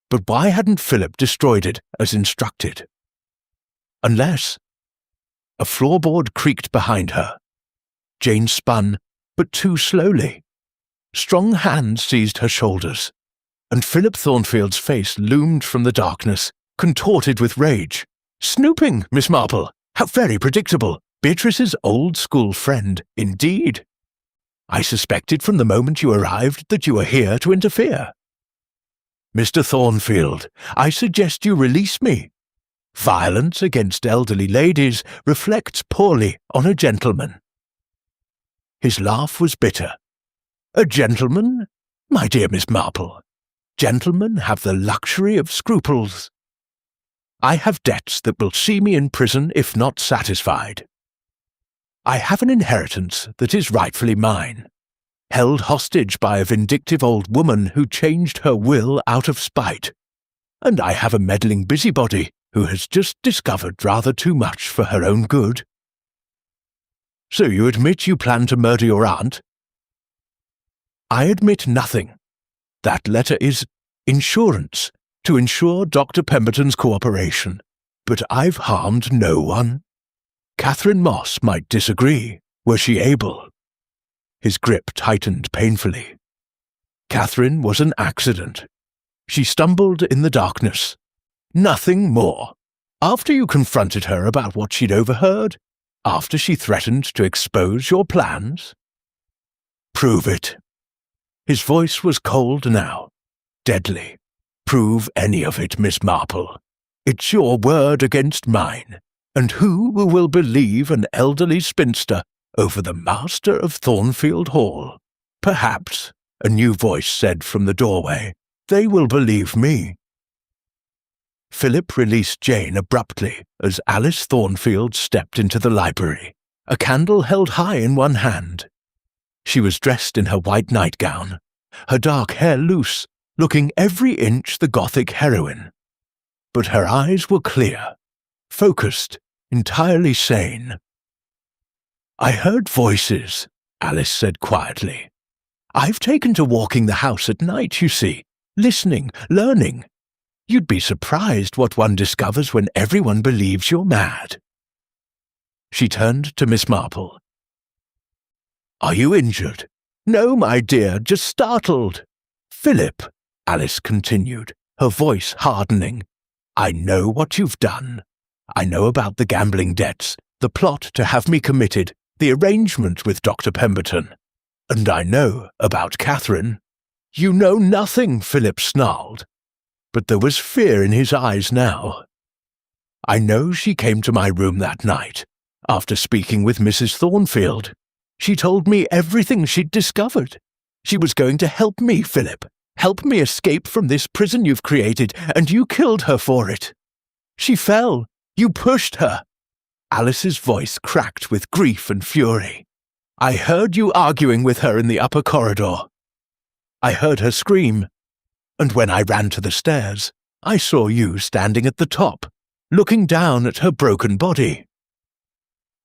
But why hadn't Philip destroyed it as instructed? Unless... A floorboard creaked behind her. Jane spun, but too slowly. Strong hands seized her shoulders, and Philip Thornfield's face loomed from the darkness, contorted with rage. Snooping, Miss Marple! How very predictable! Beatrice's old-school friend, indeed. I suspected from the moment you arrived that you were here to interfere. Mr. Thornfield, I suggest you release me. Violence against elderly ladies reflects poorly on a gentleman. His laugh was bitter. A gentleman? My dear Miss Marple, gentlemen have the luxury of scruples. I have debts that will see me in prison if not satisfied. I have an inheritance that is rightfully mine, held hostage by a vindictive old woman who changed her will out of spite, and I have a meddling busybody who has just discovered rather too much for her own good. So you admit you plan to murder your aunt? I admit nothing. That letter is insurance, to ensure Dr. Pemberton's cooperation, but I've harmed no one. Catherine Moss might disagree, were she able. His grip tightened painfully. Catherine was an accident. She stumbled in the darkness. Nothing more. After you confronted her about what she'd overheard, after she threatened to expose your plans. Prove it. His voice was cold now, deadly. Prove any of it, Miss Marple. It's your word against mine, and who will believe an elderly spinster over the master of Thornfield Hall? Perhaps, a new voice said from the doorway, they will believe me. Philip released Jane abruptly as Alice Thornfield stepped into the library, a candle held high in one hand. She was dressed in her white nightgown, her dark hair loose, looking every inch the Gothic heroine. But her eyes were clear, focused, entirely sane. I heard voices, Alice said quietly. I've taken to walking the house at night, you see, listening, learning. You'd be surprised what one discovers when everyone believes you're mad. She turned to Miss Marple. Are you injured? No, my dear, just startled. Philip, Alice continued, her voice hardening. I know what you've done. I know about the gambling debts, the plot to have me committed, the arrangement with Dr. Pemberton. And I know about Catherine. You know nothing, Philip snarled. But there was fear in his eyes now. I know she came to my room that night, after speaking with Mrs. Thornfield. She told me everything she'd discovered. She was going to help me, Philip. Help me escape from this prison you've created, and you killed her for it. She fell. You pushed her. Alice's voice cracked with grief and fury. I heard you arguing with her in the upper corridor. I heard her scream. And when I ran to the stairs, I saw you standing at the top, looking down at her broken body.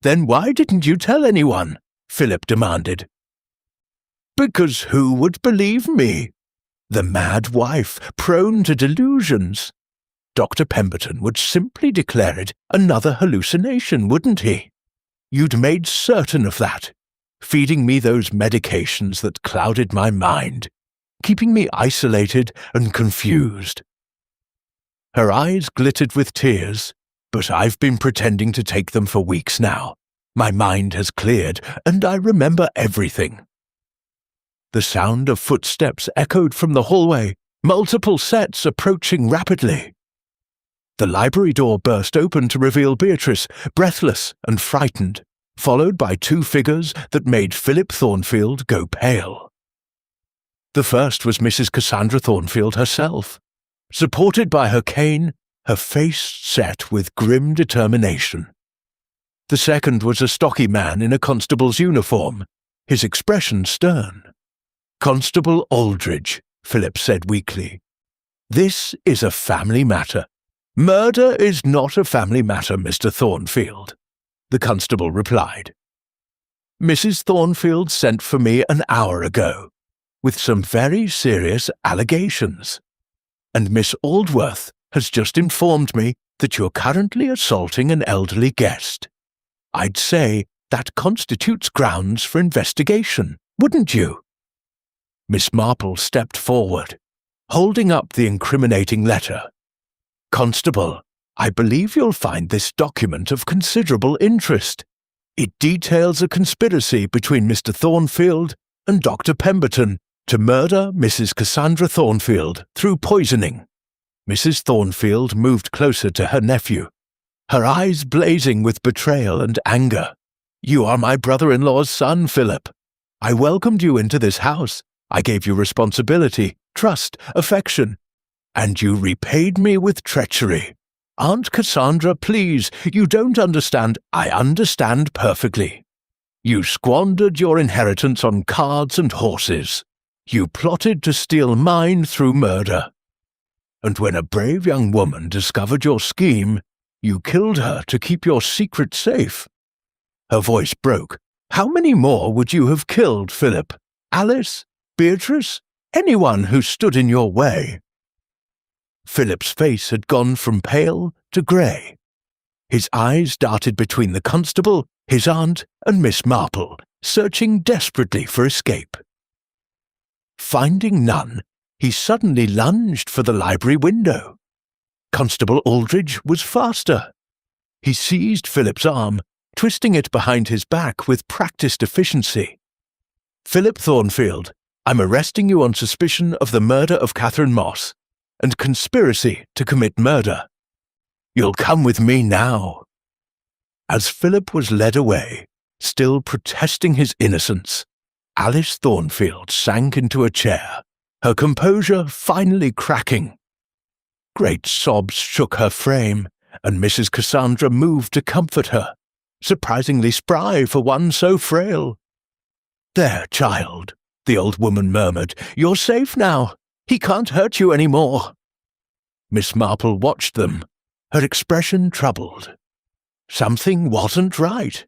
Then why didn't you tell anyone? Philip demanded. Because who would believe me? The mad wife, prone to delusions. Dr. Pemberton would simply declare it another hallucination, wouldn't he? You'd made certain of that, feeding me those medications that clouded my mind, keeping me isolated and confused. Her eyes glittered with tears, but I've been pretending to take them for weeks now. My mind has cleared, and I remember everything. The sound of footsteps echoed from the hallway, multiple sets approaching rapidly. The library door burst open to reveal Beatrice, breathless and frightened, followed by two figures that made Philip Thornfield go pale. The first was Mrs. Cassandra Thornfield herself, supported by her cane, her face set with grim determination. The second was a stocky man in a constable's uniform, his expression stern. Constable Aldridge, Philip said weakly. This is a family matter. Murder is not a family matter, Mr. Thornfield, the constable replied. Mrs. Thornfield sent for me an hour ago, with some very serious allegations, and Miss Aldworth has just informed me that you're currently assaulting an elderly guest. I'd say that constitutes grounds for investigation, wouldn't you? Miss Marple stepped forward, holding up the incriminating letter. Constable, I believe you'll find this document of considerable interest. It details a conspiracy between Mr. Thornfield and Dr. Pemberton to murder Mrs. Cassandra Thornfield through poisoning. Mrs. Thornfield moved closer to her nephew, her eyes blazing with betrayal and anger. You are my brother-in-law's son, Philip. I welcomed you into this house. I gave you responsibility, trust, affection, and you repaid me with treachery. Aunt Cassandra, please, you don't understand. I understand perfectly. You squandered your inheritance on cards and horses. You plotted to steal mine through murder. And when a brave young woman discovered your scheme, you killed her to keep your secret safe. Her voice broke. How many more would you have killed, Philip? Alice? Beatrice? Anyone who stood in your way? Philip's face had gone from pale to grey. His eyes darted between the constable, his aunt, and Miss Marple, searching desperately for escape. Finding none, he suddenly lunged for the library window. Constable Aldridge was faster. He seized Philip's arm, twisting it behind his back with practiced efficiency. Philip Thornfield, I'm arresting you on suspicion of the murder of Catherine Moss and conspiracy to commit murder. You'll come with me now. As Philip was led away, still protesting his innocence, Alice Thornfield sank into a chair, her composure finally cracking. Great sobs shook her frame, and Mrs. Cassandra moved to comfort her, surprisingly spry for one so frail. There, child, the old woman murmured, you're safe now. He can't hurt you any more. Miss Marple watched them, her expression troubled. Something wasn't right.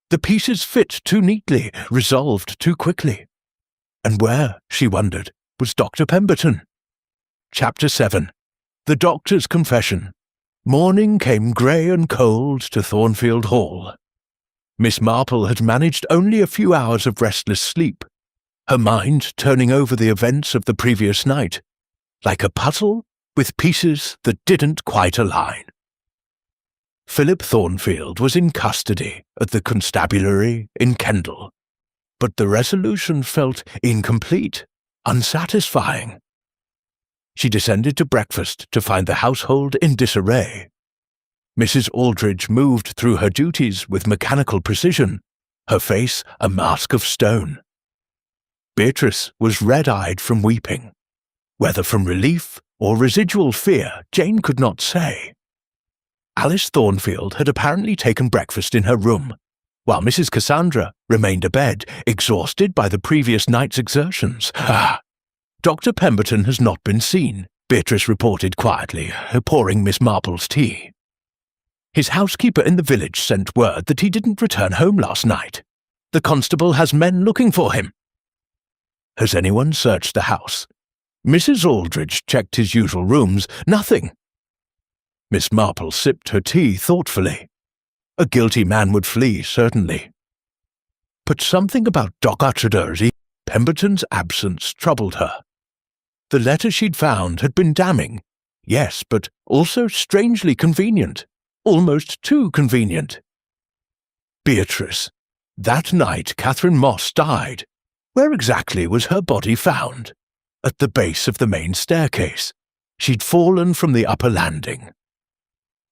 The pieces fit too neatly, resolved too quickly. And where, she wondered, was Dr. Pemberton? Chapter 7. The Doctor's Confession. Morning came grey and cold to Thornfield Hall. Miss Marple had managed only a few hours of restless sleep, her mind turning over the events of the previous night, like a puzzle with pieces that didn't quite align. Philip Thornfield was in custody at the constabulary in Kendal, but the resolution felt incomplete, unsatisfying. She descended to breakfast to find the household in disarray. Mrs. Aldridge moved through her duties with mechanical precision, her face a mask of stone. Beatrice was red-eyed from weeping. Whether from relief or residual fear, Jane could not say. Alice Thornfield had apparently taken breakfast in her room, while Mrs. Cassandra remained abed, exhausted by the previous night's exertions. Dr. Pemberton has not been seen, Beatrice reported quietly, pouring Miss Marple's tea. His housekeeper in the village sent word that he didn't return home last night. The constable has men looking for him. Has anyone searched the house? Mrs. Aldridge checked his usual rooms. Nothing. Miss Marple sipped her tea thoughtfully. A guilty man would flee, certainly. But something about Dr. Pemberton's absence troubled her. The letter she'd found had been damning, yes, but also strangely convenient, almost too convenient. Beatrice. That night Catherine Moss died. Where exactly was her body found? At the base of the main staircase. She'd fallen from the upper landing.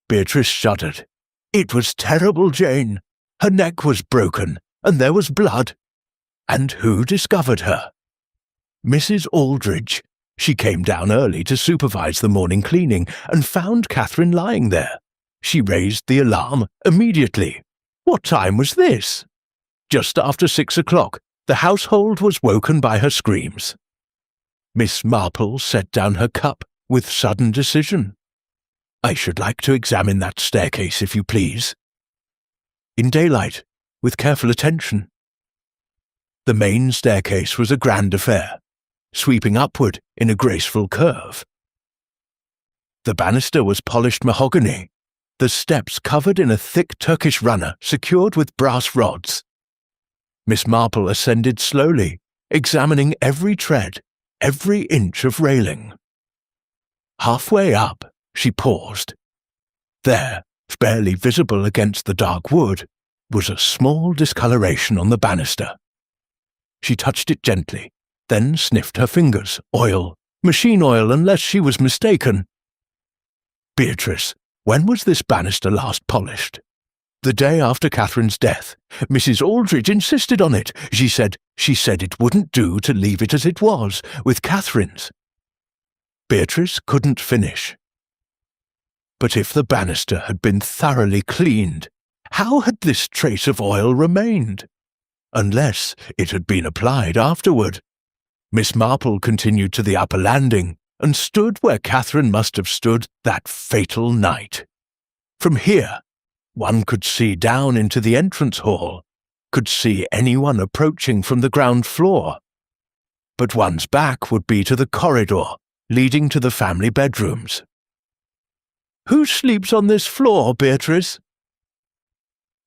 Beatrice shuddered. It was terrible, Jane. Her neck was broken, and there was blood. And who discovered her? Mrs. Aldridge. She came down early to supervise the morning cleaning and found Catherine lying there. She raised the alarm immediately. What time was this? Just after 6 o'clock. The household was woken by her screams. Miss Marple set down her cup with sudden decision. I should like to examine that staircase, if you please. In daylight, with careful attention. The main staircase was a grand affair, sweeping upward in a graceful curve. The banister was polished mahogany, the steps covered in a thick Turkish runner secured with brass rods. Miss Marple ascended slowly, examining every tread, every inch of railing. Halfway up, she paused. There, barely visible against the dark wood, was a small discoloration on the banister. She touched it gently, then sniffed her fingers. Oil, machine oil, unless she was mistaken. Beatrice, when was this banister last polished? The day after Catherine's death. Mrs. Aldridge insisted on it. She said it wouldn't do to leave it as it was, with Catherine's. Beatrice couldn't finish. But if the banister had been thoroughly cleaned, how had this trace of oil remained? Unless it had been applied afterward. Miss Marple continued to the upper landing and stood where Catherine must have stood that fatal night. From here, one could see down into the entrance hall, could see anyone approaching from the ground floor. But one's back would be to the corridor leading to the family bedrooms. "Who sleeps on this floor, Beatrice?"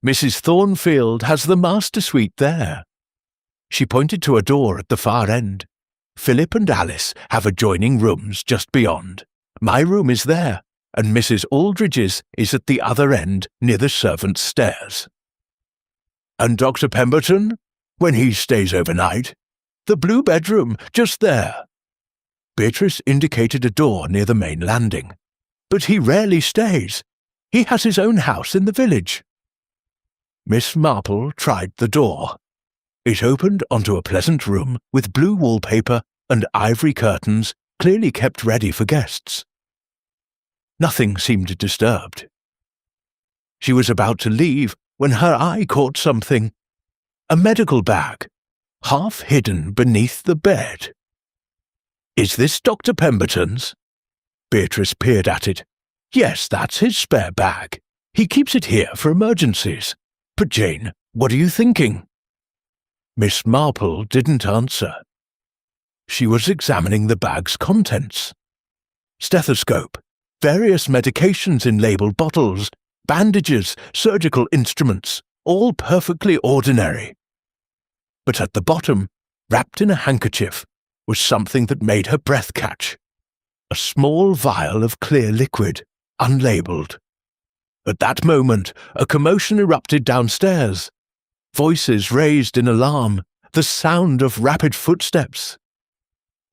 "Mrs. Thornfield has the master suite there." She pointed to a door at the far end. "Philip and Alice have adjoining rooms just beyond. My room is there, and Mrs. Aldridge's is at the other end near the servants' stairs." "And Dr. Pemberton, when he stays overnight?" "The blue bedroom, just there." Beatrice indicated a door near the main landing. "But he rarely stays. He has his own house in the village." Miss Marple tried the door. It opened onto a pleasant room with blue wallpaper and ivory curtains clearly kept ready for guests. Nothing seemed disturbed. She was about to leave when her eye caught something. A medical bag, half hidden beneath the bed. "Is this Dr. Pemberton's?" Beatrice peered at it. "Yes, that's his spare bag. He keeps it here for emergencies. But Jane, what are you thinking?" Miss Marple didn't answer. She was examining the bag's contents. Stethoscope, various medications in labelled bottles, bandages, surgical instruments, all perfectly ordinary. But at the bottom, wrapped in a handkerchief, was something that made her breath catch. A small vial of clear liquid, unlabelled. At that moment, a commotion erupted downstairs. Voices raised in alarm, the sound of rapid footsteps.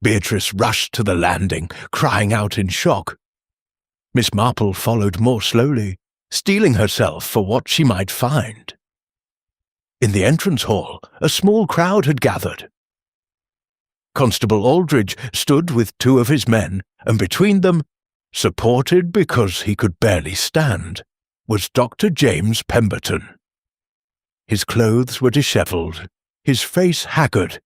Beatrice rushed to the landing, crying out in shock. Miss Marple followed more slowly, steeling herself for what she might find. In the entrance hall, a small crowd had gathered. Constable Aldridge stood with two of his men, and between them, supported because he could barely stand, was Dr. James Pemberton. His clothes were dishevelled, his face haggard,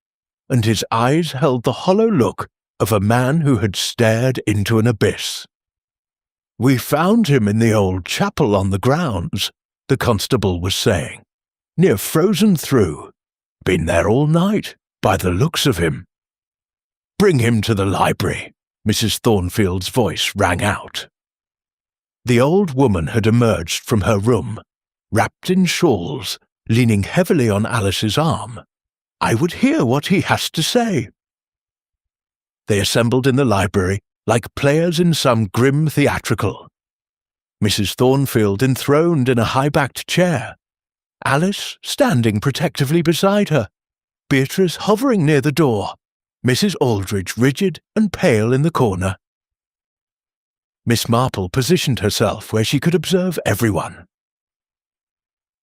and his eyes held the hollow look of a man who had stared into an abyss. "We found him in the old chapel on the grounds," the constable was saying, "near frozen through. Been there all night, by the looks of him." "Bring him to the library," Mrs. Thornfield's voice rang out. The old woman had emerged from her room, wrapped in shawls, leaning heavily on Alice's arm. "I would hear what he has to say." They assembled in the library like players in some grim theatrical. Mrs. Thornfield enthroned in a high-backed chair, Alice standing protectively beside her, Beatrice hovering near the door, Mrs. Aldridge rigid and pale in the corner. Miss Marple positioned herself where she could observe everyone.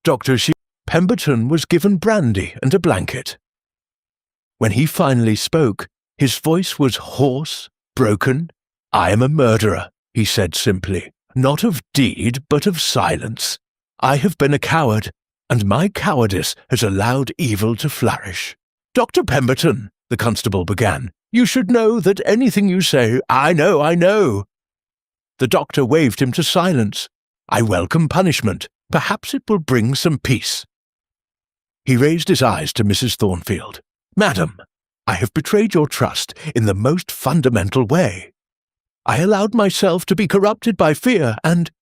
Dr. Pemberton was given brandy and a blanket. When he finally spoke, his voice was hoarse, broken. "I am a murderer," he said simply, "not of deed but of silence. I have been a coward, and my cowardice has allowed evil to flourish." "Dr. Pemberton," the constable began, "you should know that anything you say—" I know." The doctor waved him to silence. "I welcome punishment. Perhaps it will bring some peace." He raised his eyes to Mrs. Thornfield. "Madam, I have betrayed your trust in the most fundamental way. I allowed myself to be corrupted by fear and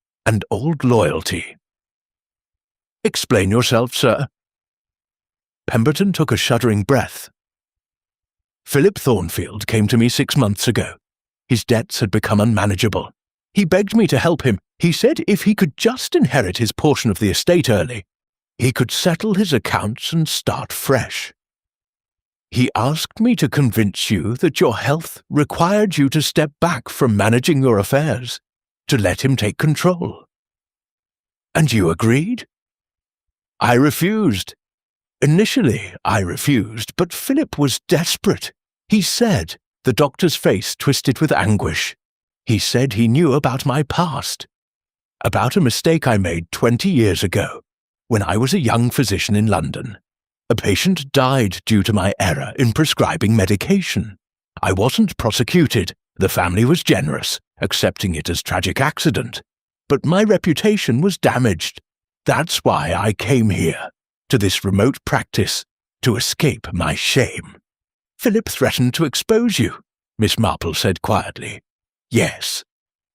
old loyalty." "Explain yourself, sir." Pemberton took a shuddering breath. "Philip Thornfield came to me 6 months ago. His debts had become unmanageable. He begged me to help him. He said if he could just inherit his portion of the estate early, he could settle his accounts and start fresh. He asked me to convince you that your health required you to step back from managing your affairs, to let him take control. And you agreed? I refused. Initially, I refused, but Philip was desperate. He said, the doctor's face twisted with anguish. He said he knew about my past. about a mistake I made 20 years ago, when I was a young physician in London. A patient died due to my error in prescribing medication. I wasn't prosecuted. The family was generous, accepting it as tragic accident. But my reputation was damaged. That's why I came here, to this remote practice, to escape my shame. Philip threatened to expose you, Miss Marple said quietly. Yes.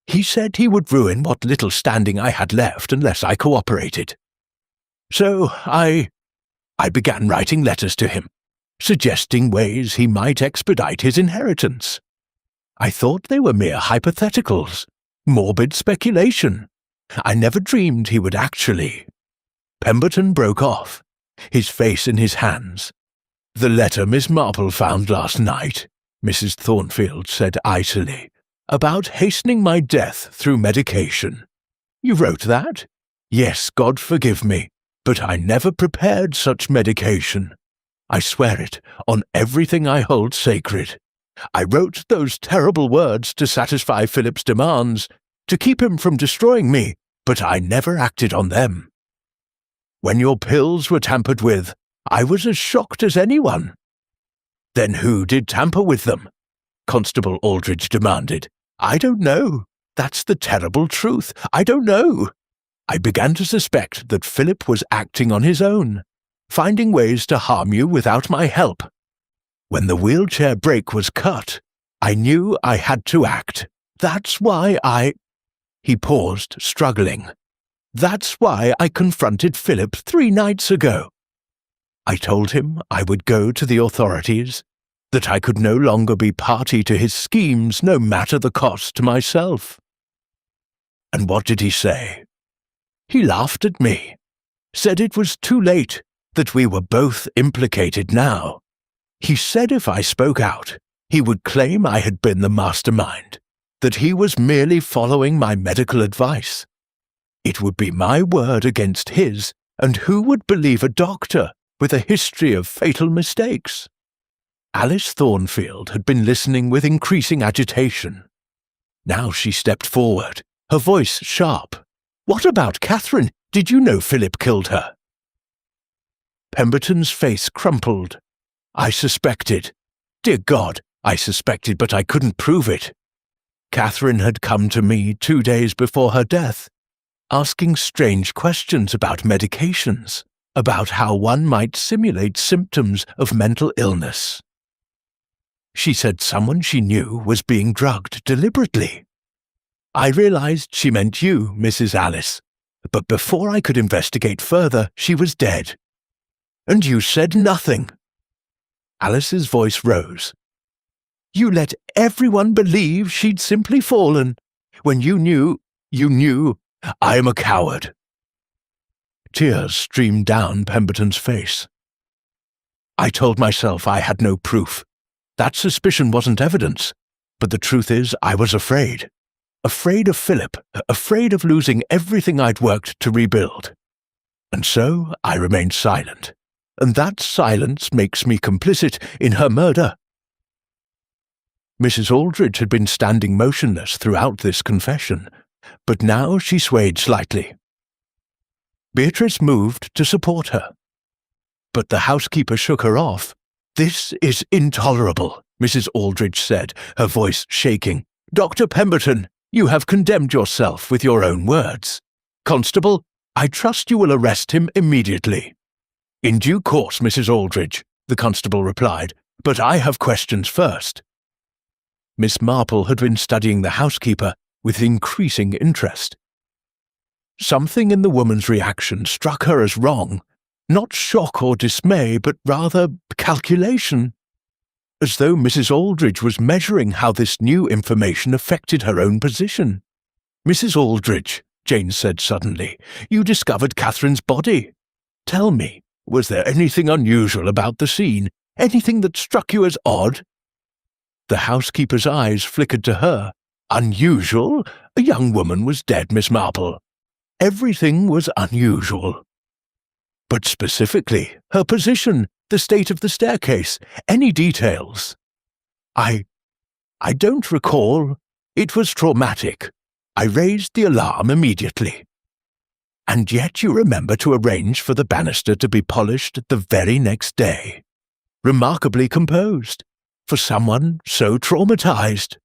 He said he would ruin what little standing I had left unless I cooperated. So I began writing letters to him, suggesting ways he might expedite his inheritance. I thought they were mere hypotheticals, morbid speculation. I never dreamed he would actually. Pemberton broke off, his face in his hands. The letter Miss Marple found last night, Mrs. Thornfield said icily, about hastening my death through medication. You wrote that? Yes, God forgive me, but I never prepared such medication. I swear it on everything I hold sacred. I wrote those terrible words to satisfy Philip's demands, to keep him from destroying me, but I never acted on them. When your pills were tampered with, I was as shocked as anyone. Then who did tamper with them? Constable Aldridge demanded. I don't know. That's the terrible truth. I don't know. I began to suspect that Philip was acting on his own, finding ways to harm you without my help. When the wheelchair brake was cut, I knew I had to act. That's why He paused, struggling. That's why I confronted Philip 3 nights ago. I told him I would go to the authorities, that I could no longer be party to his schemes no matter the cost to myself. And what did he say? He laughed at me, said it was too late, that we were both implicated now. He said if I spoke out, he would claim I had been the mastermind, that he was merely following my medical advice. It would be my word against his, and who would believe a doctor with a history of fatal mistakes? Alice Thornfield had been listening with increasing agitation. Now she stepped forward, her voice sharp. What about Catherine? Did you know Philip killed her? Pemberton's face crumpled. I suspected. Dear God, I suspected, but I couldn't prove it. Catherine had come to me 2 days before her death, asking strange questions about medications, about how one might simulate symptoms of mental illness. She said someone she knew was being drugged deliberately. I realized she meant you, Mrs. Alice, but before I could investigate further, she was dead. And you said nothing. Alice's voice rose. You let everyone believe she'd simply fallen, when you knew, I am a coward. Tears streamed down Pemberton's face. I told myself I had no proof. That suspicion wasn't evidence, but the truth is I was afraid. Afraid of Philip, afraid of losing everything I'd worked to rebuild. And so I remained silent, and that silence makes me complicit in her murder. Mrs. Aldridge had been standing motionless throughout this confession, but now she swayed slightly. Beatrice moved to support her. But the housekeeper shook her off. This is intolerable, Mrs. Aldridge said, her voice shaking. Dr. Pemberton, you have condemned yourself with your own words. Constable, I trust you will arrest him immediately. In due course, Mrs. Aldridge, the constable replied, but I have questions first. Miss Marple had been studying the housekeeper with increasing interest. Something in the woman's reaction struck her as wrong, not shock or dismay, but rather calculation, as though Mrs. Aldridge was measuring how this new information affected her own position. Mrs. Aldridge, Jane said suddenly, you discovered Catherine's body. Tell me, was there anything unusual about the scene, anything that struck you as odd? The housekeeper's eyes flickered to her. Unusual? A young woman was dead, Miss Marple. Everything was unusual. But specifically, her position, the state of the staircase, any details? I don't recall. It was traumatic. I raised the alarm immediately. And yet you remember to arrange for the banister to be polished the very next day. Remarkably composed, for someone so traumatized.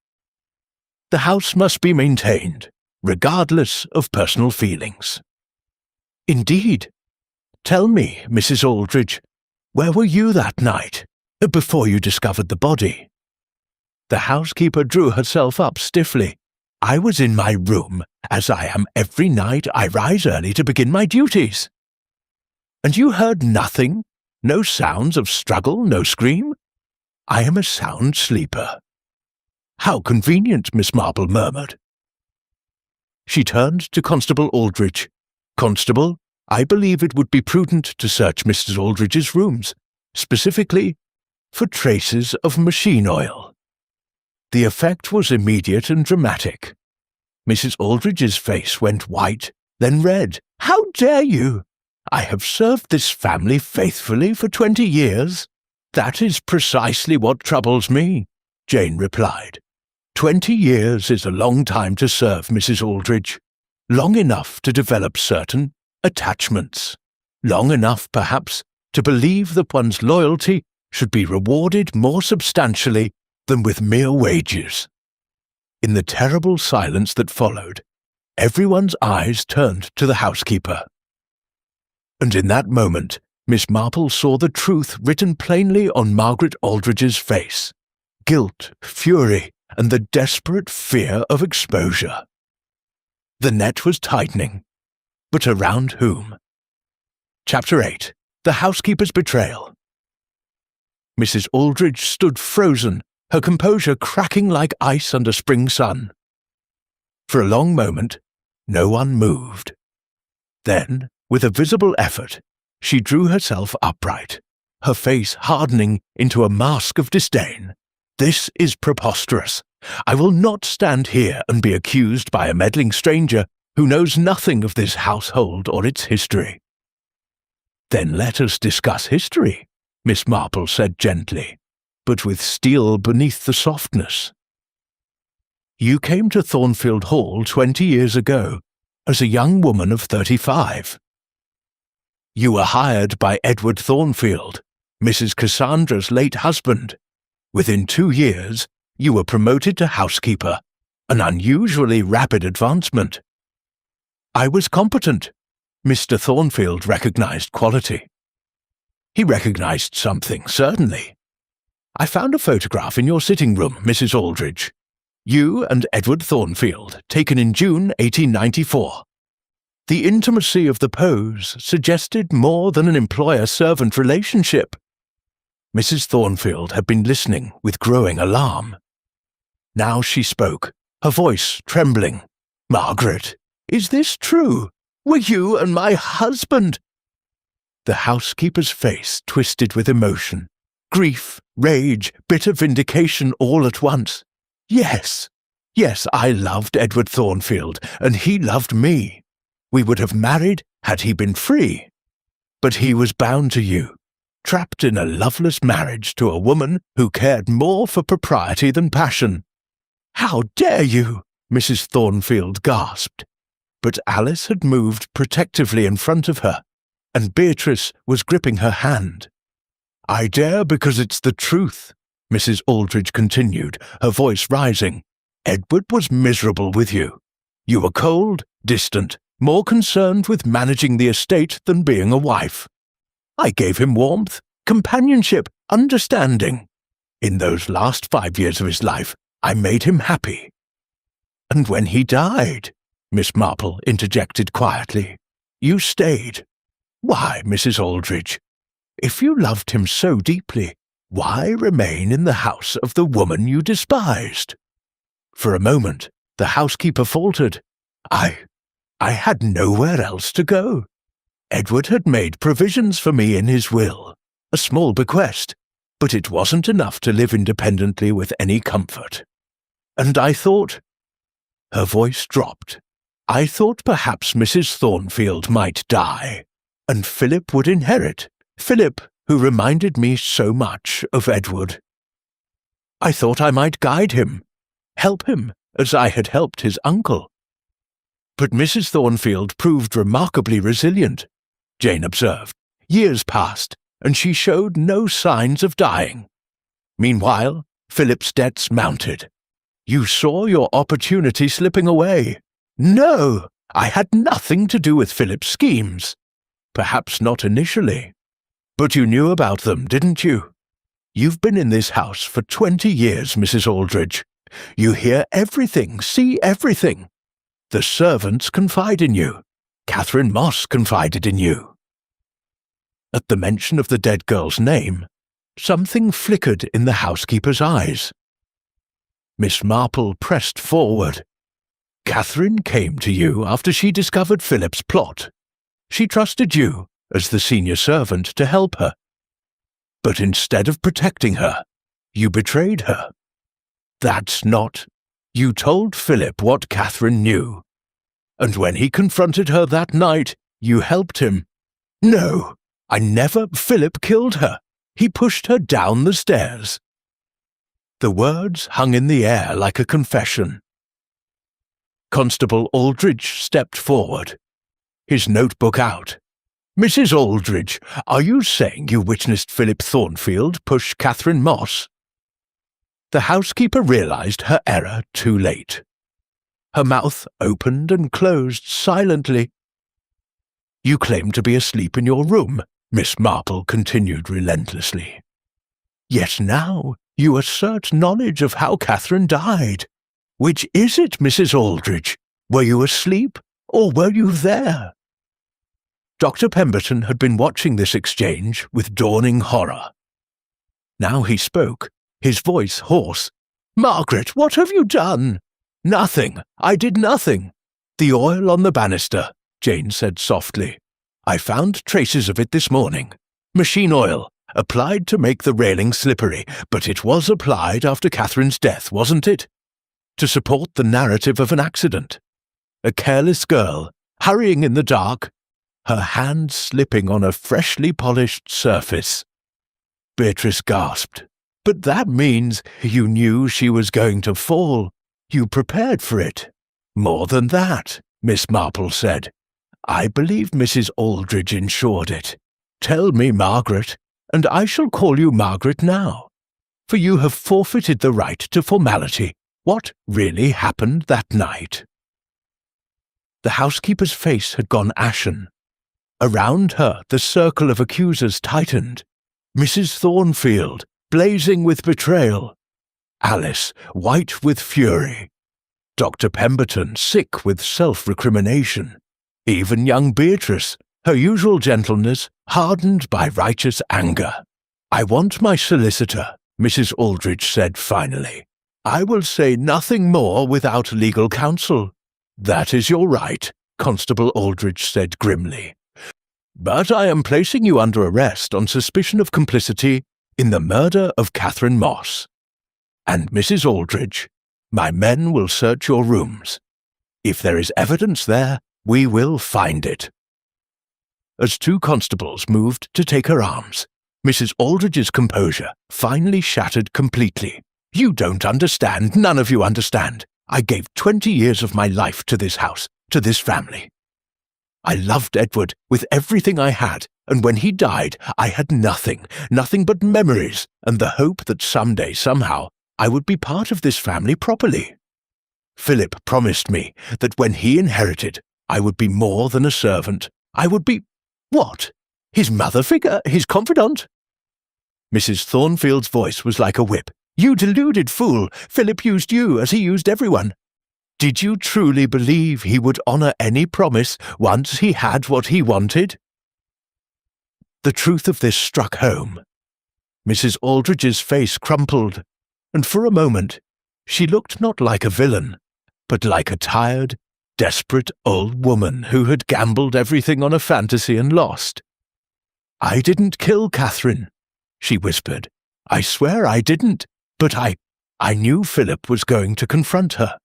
The house must be maintained, regardless of personal feelings. Indeed. Tell me, Mrs. Aldridge, where were you that night, before you discovered the body? The housekeeper drew herself up stiffly. I was in my room, as I am every night I rise early to begin my duties. And you heard nothing? No sounds of struggle, no scream? I am a sound sleeper. How convenient, Miss Marple murmured. She turned to Constable Aldridge. Constable, I believe it would be prudent to search Mrs. Aldridge's rooms, specifically for traces of machine oil. The effect was immediate and dramatic. Mrs. Aldridge's face went white, then red. How dare you? I have served this family faithfully for 20 years. That is precisely what troubles me, Jane replied. 20 years is a long time to serve, Mrs. Aldridge. Long enough to develop certain attachments. Long enough, perhaps, to believe that one's loyalty should be rewarded more substantially than with mere wages. In the terrible silence that followed, everyone's eyes turned to the housekeeper. And in that moment, Miss Marple saw the truth written plainly on Margaret Aldridge's face. Guilt, fury, and the desperate fear of exposure. The net was tightening, but around whom? Chapter 8. The Housekeeper's Betrayal. Mrs. Aldridge stood frozen, her composure cracking like ice under spring sun. For a long moment, no one moved. Then, with a visible effort, she drew herself upright, her face hardening into a mask of disdain. This is preposterous. I will not stand here and be accused by a meddling stranger who knows nothing of this household or its history. Then let us discuss history, Miss Marple said gently, but with steel beneath the softness. You came to Thornfield Hall 20 years ago as a young woman of 35. You were hired by Edward Thornfield, Mrs. Cassandra's late husband. Within 2 years, you were promoted to housekeeper, an unusually rapid advancement. I was competent. Mr. Thornfield recognized quality. He recognized something, certainly. I found a photograph in your sitting room, Mrs. Aldridge. You and Edward Thornfield, taken in June 1894. The intimacy of the pose suggested more than an employer-servant relationship. Mrs. Thornfield had been listening with growing alarm. Now she spoke, her voice trembling. Margaret, is this true? Were you and my husband? The housekeeper's face twisted with emotion. Grief, rage, bitter vindication all at once. Yes, I loved Edward Thornfield, and he loved me. We would have married had he been free. But he was bound to you, trapped in a loveless marriage to a woman who cared more for propriety than passion. How dare you? Mrs. Thornfield gasped. But Alice had moved protectively in front of her, and Beatrice was gripping her hand. I dare because it's the truth, Mrs. Aldridge continued, her voice rising. Edward was miserable with you. You were cold, distant, more concerned with managing the estate than being a wife. I gave him warmth, companionship, understanding. In those last 5 years of his life, I made him happy. And when he died, Miss Marple interjected quietly, you stayed. Why, Mrs. Aldridge? If you loved him so deeply, why remain in the house of the woman you despised? For a moment, the housekeeper faltered. I had nowhere else to go. Edward had made provisions for me in his will, a small bequest, but it wasn't enough to live independently with any comfort. And I thought... Her voice dropped. I thought perhaps Mrs. Thornfield might die, and Philip would inherit. Philip, who reminded me so much of Edward. I thought I might guide him, help him as I had helped his uncle. But Mrs. Thornfield proved remarkably resilient, Jane observed. Years passed, and she showed no signs of dying. Meanwhile, Philip's debts mounted. You saw your opportunity slipping away. No, I had nothing to do with Philip's schemes. Perhaps not initially. But you knew about them, didn't you? You've been in this house for 20 years, Mrs. Aldridge. You hear everything, see everything. The servants confide in you. Catherine Moss confided in you. At the mention of the dead girl's name, something flickered in the housekeeper's eyes. Miss Marple pressed forward. Catherine came to you after she discovered Philip's plot. She trusted you, as the senior servant, to help her. But instead of protecting her, you betrayed her. That's not. You told Philip what Catherine knew. And when he confronted her that night, you helped him. No, I never. Philip killed her. He pushed her down the stairs. The words hung in the air like a confession. Constable Aldridge stepped forward, his notebook out. Mrs. Aldridge, are you saying you witnessed Philip Thornfield push Catherine Moss? The housekeeper realized her error too late. Her mouth opened and closed silently. You claim to be asleep in your room, Miss Marple continued relentlessly. Yet now you assert knowledge of how Catherine died. Which is it, Mrs. Aldridge? Were you asleep, or were you there? Dr. Pemberton had been watching this exchange with dawning horror. Now he spoke, his voice hoarse. Margaret, what have you done? Nothing. I did nothing. The oil on the banister, Jane said softly. I found traces of it this morning. Machine oil, applied to make the railing slippery, but it was applied after Catherine's death, wasn't it? To support the narrative of an accident. A careless girl, hurrying in the dark, her hand slipping on a freshly polished surface. Beatrice gasped. But that means you knew she was going to fall. You prepared for it. More than that, Miss Marple said. I believe Mrs. Aldridge insured it. Tell me, Margaret, and I shall call you Margaret now, for you have forfeited the right to formality. What really happened that night? The housekeeper's face had gone ashen. Around her the circle of accusers tightened. Mrs. Thornfield, blazing with betrayal. Alice, white with fury. Dr. Pemberton, sick with self-recrimination. Even young Beatrice, her usual gentleness, hardened by righteous anger. I want my solicitor, Mrs. Aldridge said finally. I will say nothing more without legal counsel. That is your right, Constable Aldridge said grimly. But I am placing you under arrest on suspicion of complicity in the murder of Catherine Moss. And Mrs. Aldridge, my men will search your rooms. If there is evidence there, we will find it. As two constables moved to take her arms, Mrs. Aldridge's composure finally shattered completely. You don't understand, none of you understand. I gave 20 years of my life to this house, to this family. I loved Edward with everything I had, and when he died, I had nothing but memories and the hope that someday, somehow, I would be part of this family properly. Philip promised me that when he inherited, I would be more than a servant. I would be, what? His mother figure, his confidant? Mrs. Thornfield's voice was like a whip. You deluded fool! Philip used you as he used everyone. Did you truly believe he would honor any promise once he had what he wanted? The truth of this struck home. Mrs. Aldridge's face crumpled, and for a moment she looked not like a villain, but like a tired, desperate old woman who had gambled everything on a fantasy and lost. I didn't kill Catherine, she whispered. I swear I didn't, but I knew Philip was going to confront her.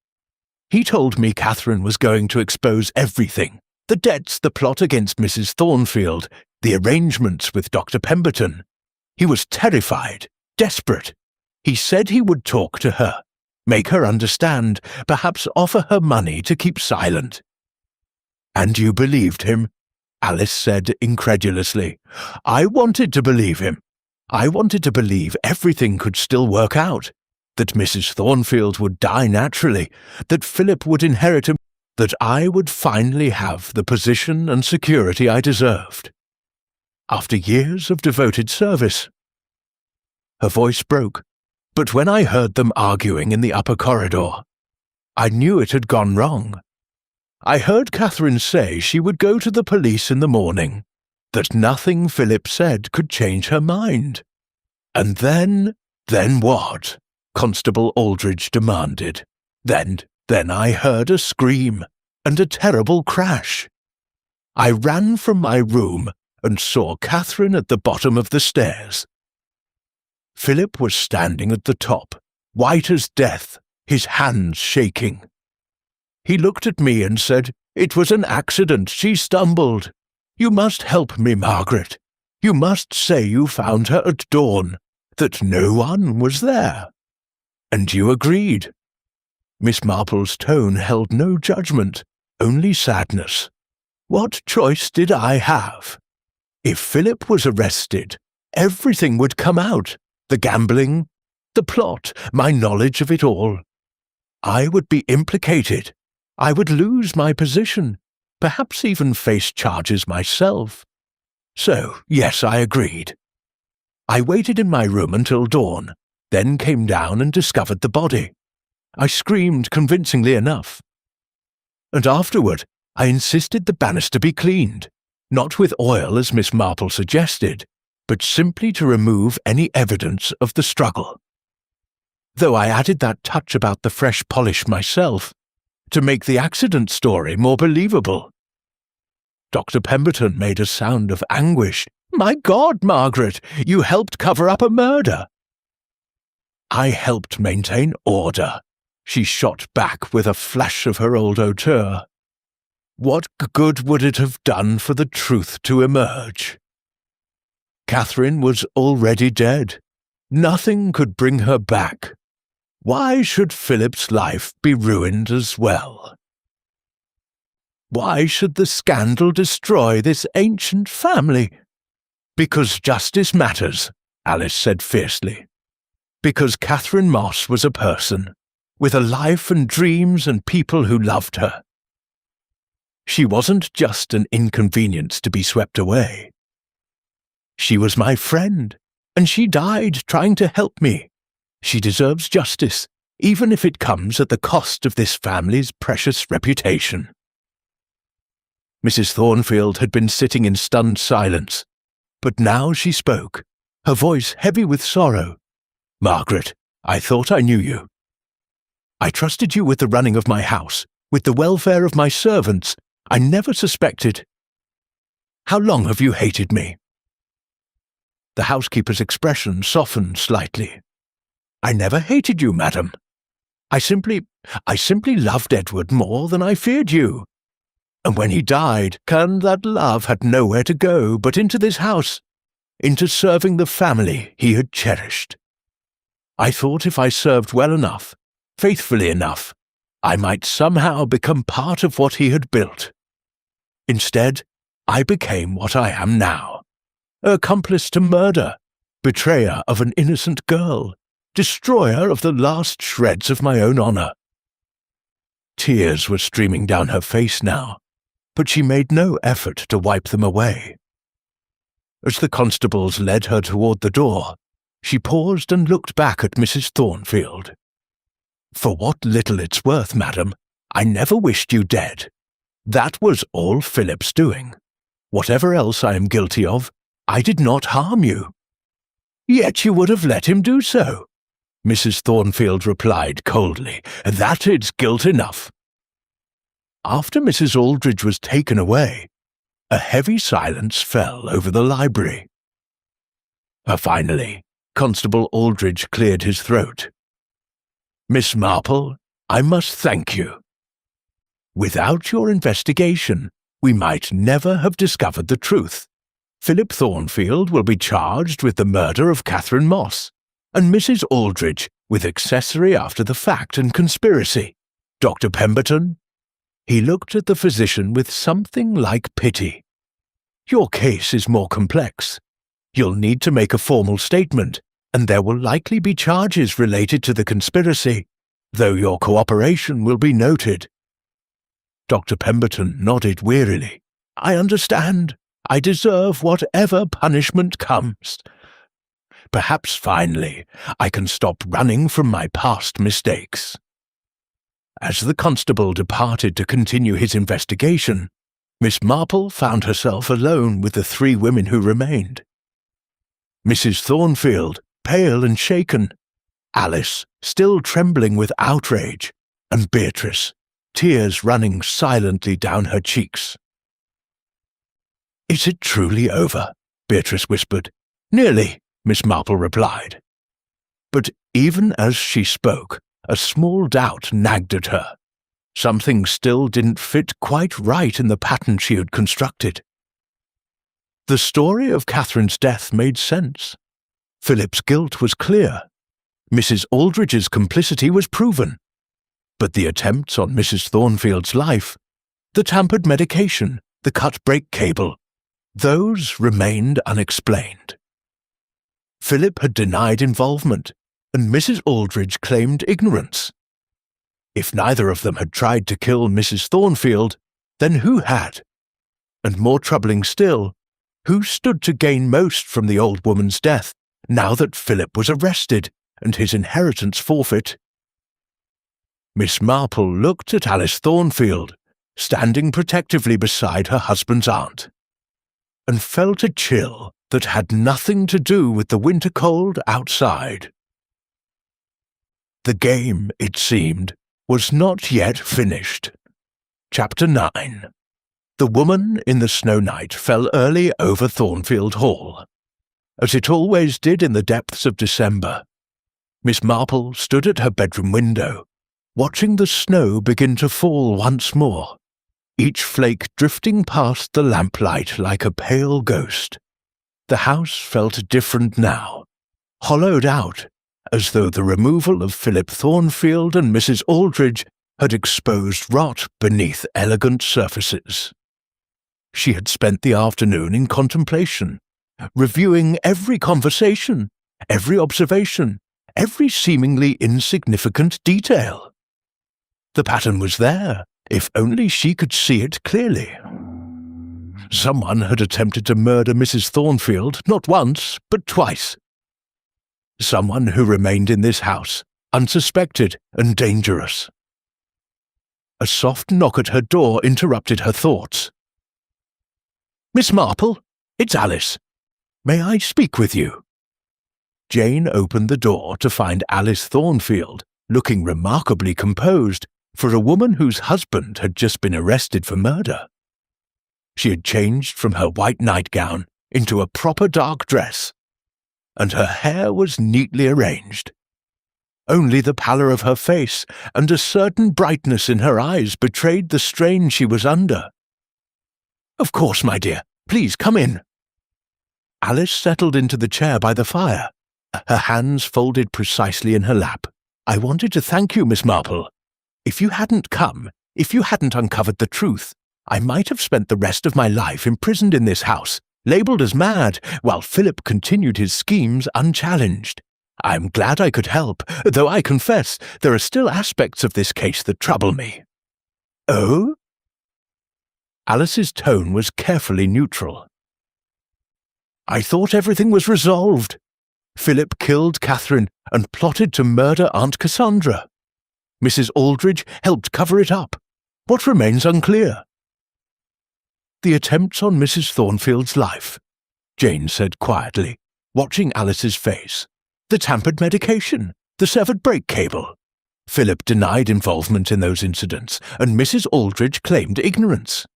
He told me Catherine was going to expose everything, the debts, the plot against Mrs. Thornfield, the arrangements with Dr. Pemberton. He was terrified, desperate. He said he would talk to her, make her understand, perhaps offer her money to keep silent. And you believed him? Alice said incredulously. I wanted to believe him. I wanted to believe everything could still work out, that Mrs. Thornfield would die naturally, that Philip would inherit him, that I would finally have the position and security I deserved. After years of devoted service. Her voice broke, but when I heard them arguing in the upper corridor, I knew it had gone wrong. I heard Catherine say she would go to the police in the morning, that nothing Philip said could change her mind. And then what? Constable Aldridge demanded. Then I heard a scream and a terrible crash. I ran from my room and saw Catherine at the bottom of the stairs. Philip was standing at the top, white as death, his hands shaking. He looked at me and said, "It was an accident. She stumbled. You must help me, Margaret. You must say you found her at dawn, that no one was there." And you agreed. Miss Marple's tone held no judgment, only sadness. What choice did I have? If Philip was arrested, everything would come out, the gambling, the plot, my knowledge of it all. I would be implicated. I would lose my position, perhaps even face charges myself. So, yes, I agreed. I waited in my room until dawn, then came down and discovered the body. I screamed convincingly enough. And afterward, I insisted the banister be cleaned, not with oil as Miss Marple suggested, but simply to remove any evidence of the struggle. Though I added that touch about the fresh polish myself, to make the accident story more believable. Dr. Pemberton made a sound of anguish. "My God, Margaret, you helped cover up a murder." "I helped maintain order," she shot back with a flash of her old hauteur. "What good would it have done for the truth to emerge?" Catherine was already dead. Nothing could bring her back. Why should Philip's life be ruined as well? Why should the scandal destroy this ancient family? "Because justice matters," Alice said fiercely. "Because Catherine Moss was a person, with a life and dreams and people who loved her. She wasn't just an inconvenience to be swept away. She was my friend, and she died trying to help me. She deserves justice, even if it comes at the cost of this family's precious reputation." Mrs. Thornfield had been sitting in stunned silence, but now she spoke, her voice heavy with sorrow. "Margaret, I thought I knew you. I trusted you with the running of my house, with the welfare of my servants. I never suspected. How long have you hated me?" The housekeeper's expression softened slightly. "I never hated you, madam. I simply loved Edward more than I feared you. And when he died, that love had nowhere to go but into this house, into serving the family he had cherished. I thought if I served well enough, faithfully enough, I might somehow become part of what he had built. Instead, I became what I am now, accomplice to murder, betrayer of an innocent girl, destroyer of the last shreds of my own honor." Tears were streaming down her face now, but she made no effort to wipe them away. As the constables led her toward the door, she paused and looked back at Mrs. Thornfield. "For what little it's worth, madam, I never wished you dead. That was all Philip's doing. Whatever else I am guilty of, I did not harm you." "Yet you would have let him do so," Mrs. Thornfield replied coldly. "That is guilt enough." After Mrs. Aldridge was taken away, a heavy silence fell over the library. Finally, Constable Aldridge cleared his throat. "Miss Marple, I must thank you. Without your investigation, we might never have discovered the truth. Philip Thornfield will be charged with the murder of Catherine Moss, and Mrs. Aldridge with accessory after the fact and conspiracy. Dr. Pemberton, He looked at the physician with something like pity. "Your case is more complex. You'll need to make a formal statement, and there will likely be charges related to the conspiracy, though your cooperation will be noted." Dr. Pemberton nodded wearily. "I understand. I deserve whatever punishment comes. Perhaps finally I can stop running from my past mistakes." As the constable departed to continue his investigation, Miss Marple found herself alone with the 3 women who remained. Mrs. Thornfield, pale and shaken, Alice, still trembling with outrage, and Beatrice, tears running silently down her cheeks. "Is it truly over?" Beatrice whispered. "Nearly," Miss Marple replied. But even as she spoke, a small doubt nagged at her. Something still didn't fit quite right in the pattern she had constructed. The story of Catherine's death made sense. Philip's guilt was clear. Mrs. Aldridge's complicity was proven. But the attempts on Mrs. Thornfield's life, the tampered medication, the cut brake cable, those remained unexplained. Philip had denied involvement, and Mrs. Aldridge claimed ignorance. If neither of them had tried to kill Mrs. Thornfield, then who had? And more troubling still, who stood to gain most from the old woman's death, now that Philip was arrested and his inheritance forfeit? Miss Marple looked at Alice Thornfield, standing protectively beside her husband's aunt, and felt a chill that had nothing to do with the winter cold outside. The game, it seemed, was not yet finished. Chapter 9. The woman in the snow night fell early over Thornfield Hall. As it always did in the depths of December, Miss Marple stood at her bedroom window, watching the snow begin to fall once more, each flake drifting past the lamplight like a pale ghost. The house felt different now, hollowed out, as though the removal of Philip Thornfield and Mrs. Aldridge had exposed rot beneath elegant surfaces. She had spent the afternoon in contemplation, reviewing every conversation, every observation, every seemingly insignificant detail. The pattern was there, if only she could see it clearly. Someone had attempted to murder Mrs. Thornfield not once, but twice. Someone who remained in this house, unsuspected and dangerous. A soft knock at her door interrupted her thoughts. "Miss Marple, it's Alice. May I speak with you?" Jane opened the door to find Alice Thornfield, looking remarkably composed for a woman whose husband had just been arrested for murder. She had changed from her white nightgown into a proper dark dress, and her hair was neatly arranged. Only the pallor of her face and a certain brightness in her eyes betrayed the strain she was under. "Of course, my dear. Please come in." Alice settled into the chair by the fire, her hands folded precisely in her lap. "I wanted to thank you, Miss Marple. If you hadn't come, if you hadn't uncovered the truth, I might have spent the rest of my life imprisoned in this house, labelled as mad, while Philip continued his schemes unchallenged. I'm glad I could help, though I confess there are still aspects of this case that trouble me." "Oh?" Alice's tone was carefully neutral. "I thought everything was resolved. Philip killed Catherine and plotted to murder Aunt Cassandra. Mrs. Aldridge helped cover it up. What remains unclear?" "The attempts on Mrs. Thornfield's life," Jane said quietly, watching Alice's face. "The tampered medication, the severed brake cable. Philip denied involvement in those incidents, and Mrs. Aldridge claimed ignorance.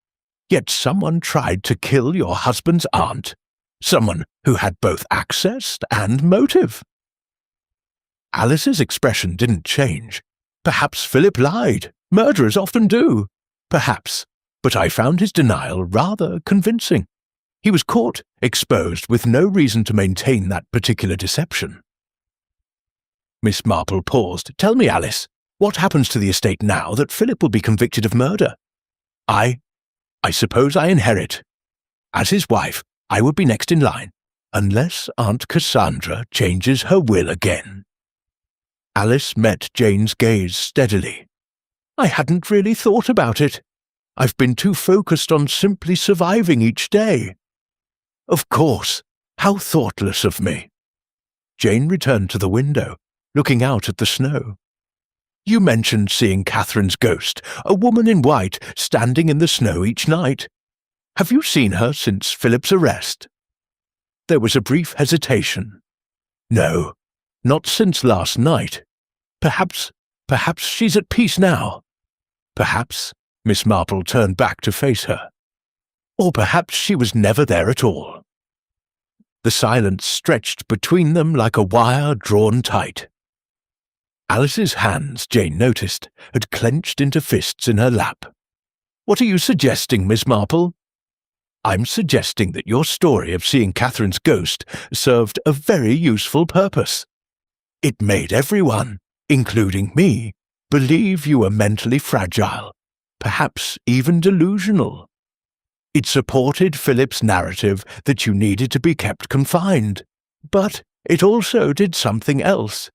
Yet someone tried to kill your husband's aunt, someone who had both access and motive." Alice's expression didn't change. Perhaps Philip lied. Murderers often do. Perhaps. But I found his denial rather convincing. He was caught, exposed, with no reason to maintain that particular deception. Miss Marple paused. "Tell me, Alice, what happens to the estate now that Philip will be convicted of murder? I suppose I inherit. As his wife, I would be next in line, unless Aunt Cassandra changes her will again." Alice met Jane's gaze steadily. "I hadn't really thought about it. I've been too focused on simply surviving each day." "Of course. How thoughtless of me." Jane returned to the window, looking out at the snow. "You mentioned seeing Catherine's ghost, a woman in white, standing in the snow each night. Have you seen her since Philip's arrest?" There was a brief hesitation. "No, not since last night. Perhaps she's at peace now. Perhaps," Miss Marple turned back to face her. "Or perhaps she was never there at all." The silence stretched between them like a wire drawn tight. Alice's hands, Jane noticed, had clenched into fists in her lap. "What are you suggesting, Miss Marple?" "I'm suggesting that your story of seeing Catherine's ghost served a very useful purpose. It made everyone, including me, believe you were mentally fragile, perhaps even delusional. It supported Philip's narrative that you needed to be kept confined, but it also did something else.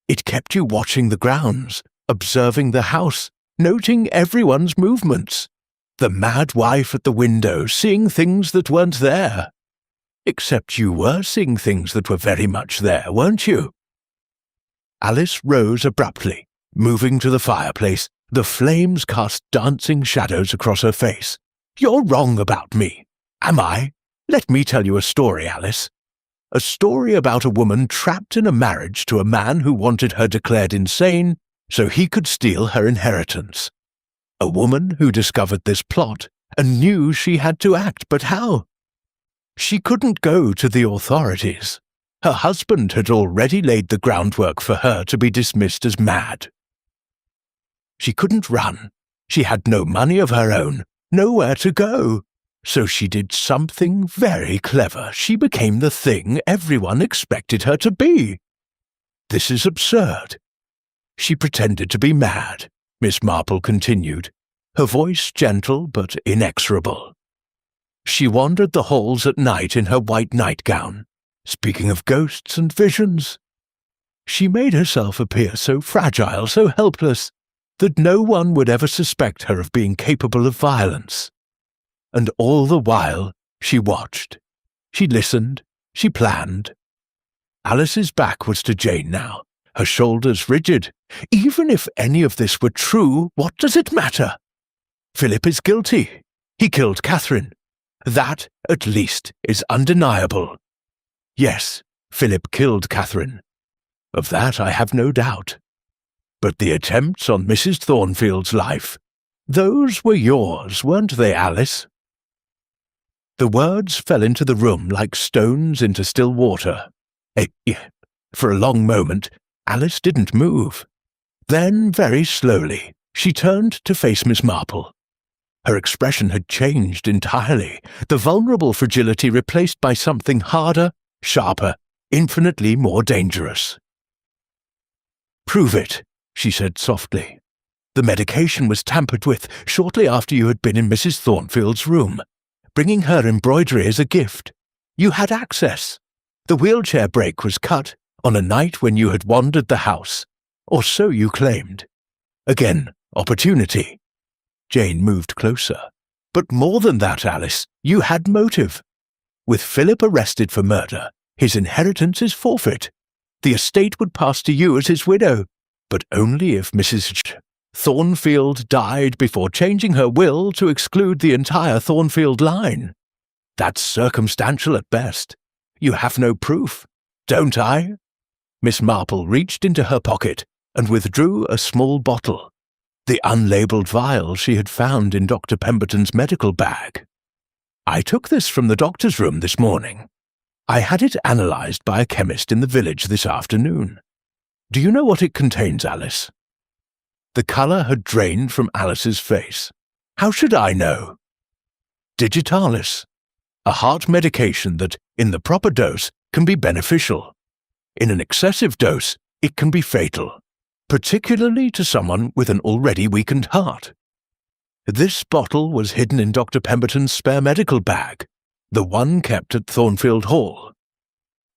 It kept you watching the grounds, observing the house, noting everyone's movements. The mad wife at the window seeing things that weren't there. Except you were seeing things that were very much there, weren't you?" Alice rose abruptly, moving to the fireplace. The flames cast dancing shadows across her face. "You're wrong about me. Am I? Let me tell you a story, Alice. A story about a woman trapped in a marriage to a man who wanted her declared insane so he could steal her inheritance. A woman who discovered this plot and knew she had to act, but how? She couldn't go to the authorities. Her husband had already laid the groundwork for her to be dismissed as mad. She couldn't run. She had no money of her own, nowhere to go. So she did something very clever. She became the thing everyone expected her to be. This is absurd. She pretended to be mad," Miss Marple continued, her voice gentle but inexorable. "She wandered the halls at night in her white nightgown, speaking of ghosts and visions. She made herself appear so fragile, so helpless, that no one would ever suspect her of being capable of violence. And all the while, she watched. She listened. She planned." Alice's back was to Jane now, her shoulders rigid. "Even if any of this were true, what does it matter? Philip is guilty. He killed Catherine. That, at least, is undeniable. Yes, Philip killed Catherine. Of that I have no doubt. But the attempts on Mrs. Thornfield's life, those were yours, weren't they, Alice?" The words fell into the room like stones into still water. For a long moment, Alice didn't move. Then, very slowly, she turned to face Miss Marple. Her expression had changed entirely, the vulnerable fragility replaced by something harder, sharper, infinitely more dangerous. "Prove it," she said softly. "The medication was tampered with shortly after you had been in Mrs. Thornfield's room, bringing her embroidery as a gift. You had access. The wheelchair brake was cut on a night when you had wandered the house, or so you claimed. Again, opportunity." Jane moved closer. "But more than that, Alice, you had motive. With Philip arrested for murder, his inheritance is forfeit. The estate would pass to you as his widow, but only if Mrs. Thornfield died before changing her will to exclude the entire Thornfield line. That's circumstantial at best. You have no proof, don't I?" Miss Marple reached into her pocket and withdrew a small bottle, the unlabeled vial she had found in Dr. Pemberton's medical bag. "I took this from the doctor's room this morning. I had it analyzed by a chemist in the village this afternoon. Do you know what it contains, Alice?" The colour had drained from Alice's face. "How should I know?" "Digitalis, a heart medication that, in the proper dose, can be beneficial. In an excessive dose, it can be fatal, particularly to someone with an already weakened heart. This bottle was hidden in Dr. Pemberton's spare medical bag, the one kept at Thornfield Hall.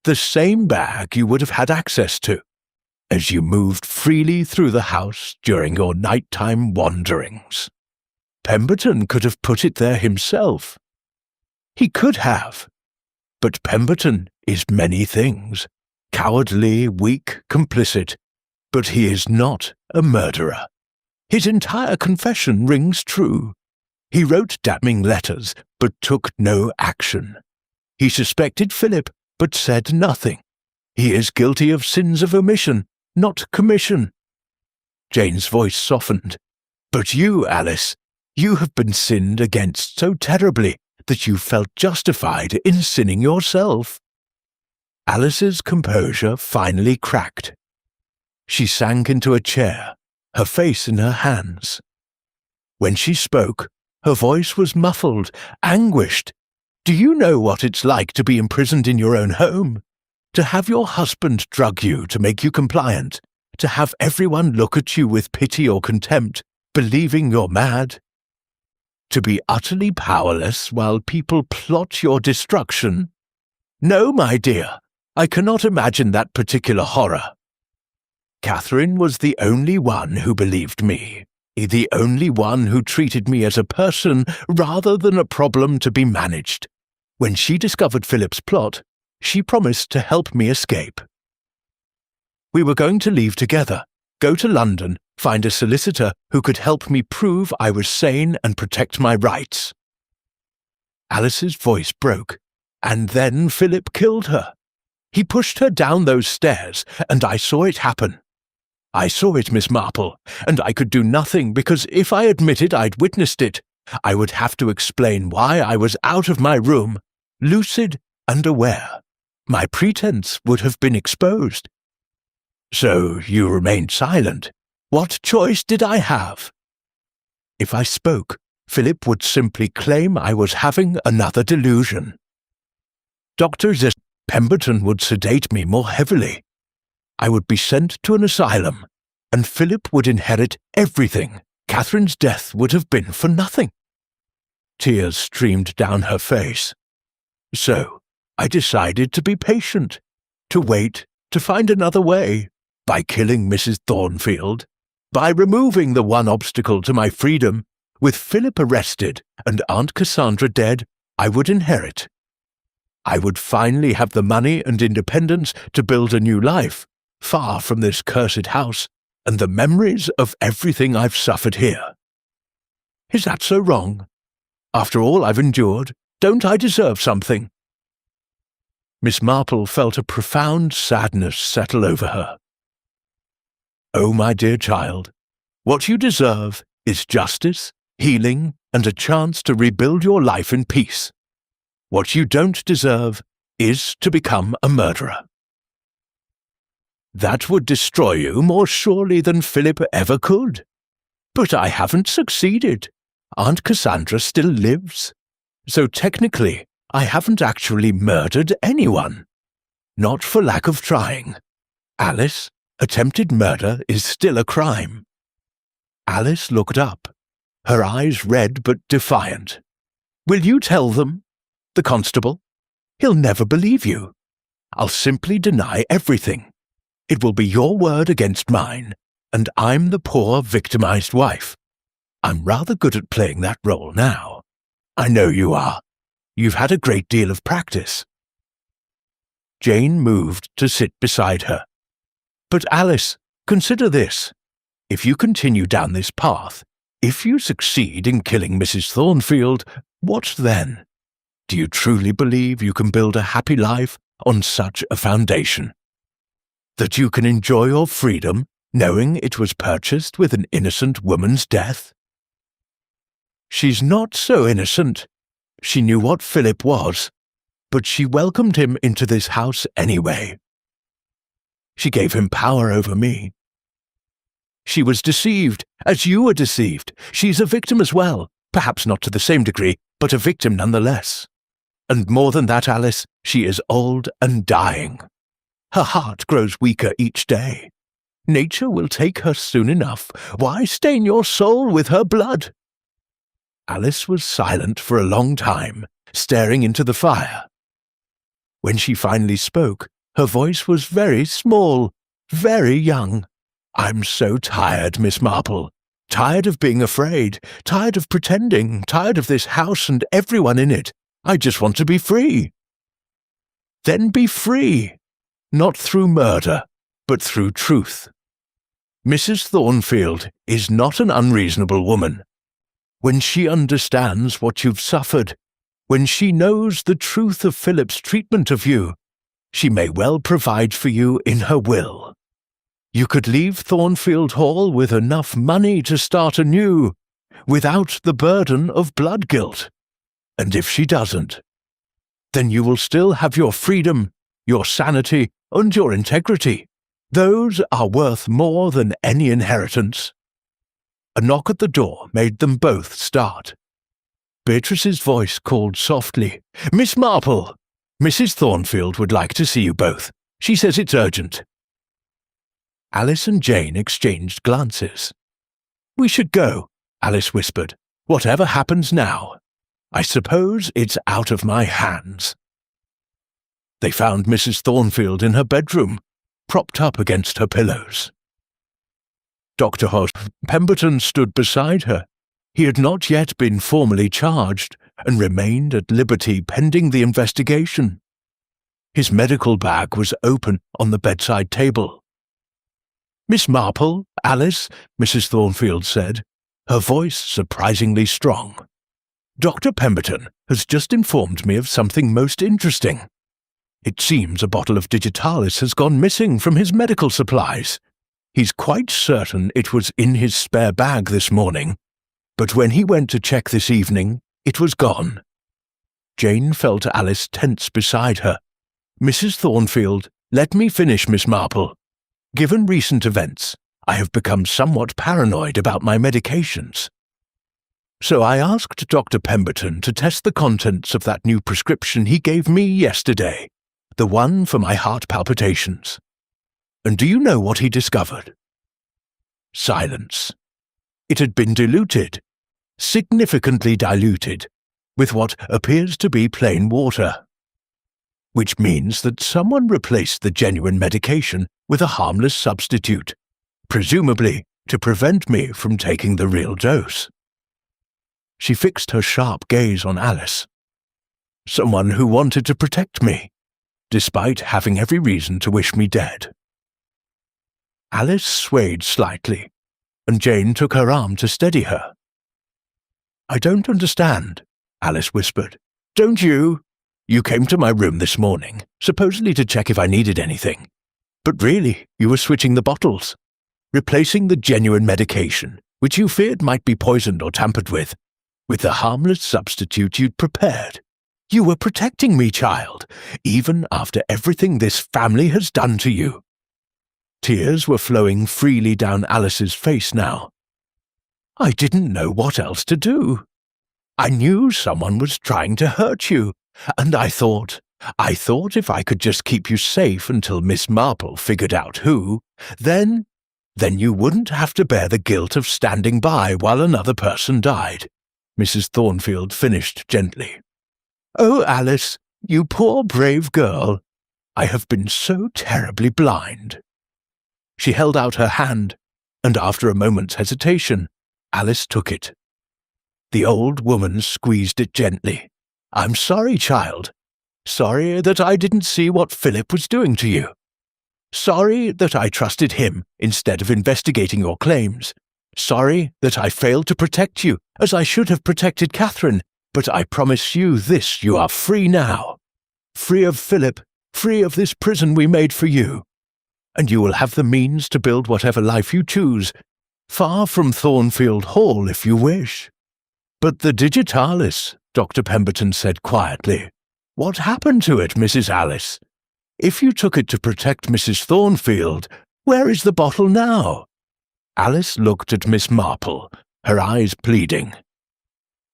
The same bag you would have had access to, as you moved freely through the house during your nighttime wanderings. Pemberton could have put it there himself. He could have. But Pemberton is many things. Cowardly, weak, complicit. But he is not a murderer. His entire confession rings true. He wrote damning letters, but took no action. He suspected Philip, but said nothing. He is guilty of sins of omission, not commission. Jane's voice softened. But you, Alice, you have been sinned against so terribly that you felt justified in sinning yourself. Alice's composure finally cracked. She sank into a chair, her face in her hands. When she spoke, her voice was muffled, anguished. Do you know what it's like to be imprisoned in your own home? To have your husband drug you to make you compliant? To have everyone look at you with pity or contempt, believing you're mad? To be utterly powerless while people plot your destruction? No, my dear, I cannot imagine that particular horror. Catherine was the only one who believed me, the only one who treated me as a person rather than a problem to be managed. When she discovered Philip's plot, she promised to help me escape. We were going to leave together, go to London, find a solicitor who could help me prove I was sane and protect my rights. Alice's voice broke, and then Philip killed her. He pushed her down those stairs, and I saw it happen. I saw it, Miss Marple, and I could do nothing because if I admitted I'd witnessed it, I would have to explain why I was out of my room, lucid and aware. My pretense would have been exposed. So you remained silent. What choice did I have? If I spoke, Philip would simply claim I was having another delusion. Dr. Pemberton would sedate me more heavily. I would be sent to an asylum, and Philip would inherit everything. Catherine's death would have been for nothing. Tears streamed down her face. So I decided to be patient, to wait, to find another way, by killing Mrs. Thornfield, by removing the one obstacle to my freedom. With Philip arrested and Aunt Cassandra dead, I would inherit. I would finally have the money and independence to build a new life, far from this cursed house and the memories of everything I've suffered here. Is that so wrong? After all I've endured, don't I deserve something? Miss Marple felt a profound sadness settle over her. Oh, my dear child, what you deserve is justice, healing, and a chance to rebuild your life in peace. What you don't deserve is to become a murderer. That would destroy you more surely than Philip ever could. But I haven't succeeded. Aunt Cassandra still lives. So technically, I haven't actually murdered anyone. Not for lack of trying. Alice, attempted murder is still a crime. Alice looked up, her eyes red but defiant. Will you tell them? The constable? He'll never believe you. I'll simply deny everything. It will be your word against mine, and I'm the poor victimized wife. I'm rather good at playing that role now. I know you are. You've had a great deal of practice. Jane moved to sit beside her. But Alice, consider this. If you continue down this path, if you succeed in killing Mrs. Thornfield, what then? Do you truly believe you can build a happy life on such a foundation? That you can enjoy your freedom knowing it was purchased with an innocent woman's death? She's not so innocent. She knew what Philip was, but she welcomed him into this house anyway. She gave him power over me. She was deceived, as you were deceived. She's a victim as well, perhaps not to the same degree, but a victim nonetheless. And more than that, Alice, she is old and dying. Her heart grows weaker each day. Nature will take her soon enough. Why stain your soul with her blood? Alice was silent for a long time, staring into the fire. When she finally spoke, her voice was very small, very young. "I'm so tired, Miss Marple. Tired of being afraid, tired of pretending, tired of this house and everyone in it. I just want to be free." "Then be free, not through murder, but through truth. Mrs. Thornfield is not an unreasonable woman. When she understands what you've suffered, when she knows the truth of Philip's treatment of you, she may well provide for you in her will. You could leave Thornfield Hall with enough money to start anew, without the burden of blood guilt. And if she doesn't, then you will still have your freedom, your sanity, and your integrity. Those are worth more than any inheritance." A knock at the door made them both start. Beatrice's voice called softly, "Miss Marple! Mrs. Thornfield would like to see you both. She says it's urgent." Alice and Jane exchanged glances. "We should go," Alice whispered. "Whatever happens now. I suppose it's out of my hands." They found Mrs. Thornfield in her bedroom, propped up against her pillows. Dr. Pemberton stood beside her. He had not yet been formally charged, and remained at liberty pending the investigation. His medical bag was open on the bedside table. "Miss Marple, Alice," Mrs. Thornfield said, her voice surprisingly strong. "Dr. Pemberton has just informed me of something most interesting. It seems a bottle of digitalis has gone missing from his medical supplies. He's quite certain it was in his spare bag this morning, but when he went to check this evening, it was gone." Jane felt Alice tense beside her. "Mrs. Thornfield, let me finish, Miss Marple. Given recent events, I have become somewhat paranoid about my medications. So I asked Dr. Pemberton to test the contents of that new prescription he gave me yesterday, the one for my heart palpitations. And do you know what he discovered?" Silence. It had been diluted, significantly diluted, with what appears to be plain water. Which means that someone replaced the genuine medication with a harmless substitute, presumably to prevent me from taking the real dose. She fixed her sharp gaze on Alice. "Someone who wanted to protect me, despite having every reason to wish me dead." Alice swayed slightly, and Jane took her arm to steady her. "I don't understand," Alice whispered. "Don't you? You came to my room this morning, supposedly to check if I needed anything. But really, you were switching the bottles, replacing the genuine medication, which you feared might be poisoned or tampered with the harmless substitute you'd prepared. You were protecting me, child, even after everything this family has done to you." Tears were flowing freely down Alice's face now. "I didn't know what else to do. I knew someone was trying to hurt you, and I thought if I could just keep you safe until Miss Marple figured out who, then you wouldn't have to bear the guilt of standing by while another person died," Mrs. Thornfield finished gently. "Oh, Alice, you poor brave girl. I have been so terribly blind." She held out her hand, and after a moment's hesitation, Alice took it. The old woman squeezed it gently. "I'm sorry, child. Sorry that I didn't see what Philip was doing to you. Sorry that I trusted him instead of investigating your claims. Sorry that I failed to protect you as I should have protected Catherine, but I promise you this, you are free now. Free of Philip, free of this prison we made for you. And you will have the means to build whatever life you choose, far from Thornfield Hall if you wish." "But the digitalis," Dr. Pemberton said quietly. "What happened to it, Mrs. Alice? If you took it to protect Mrs. Thornfield, where is the bottle now?" Alice looked at Miss Marple, her eyes pleading.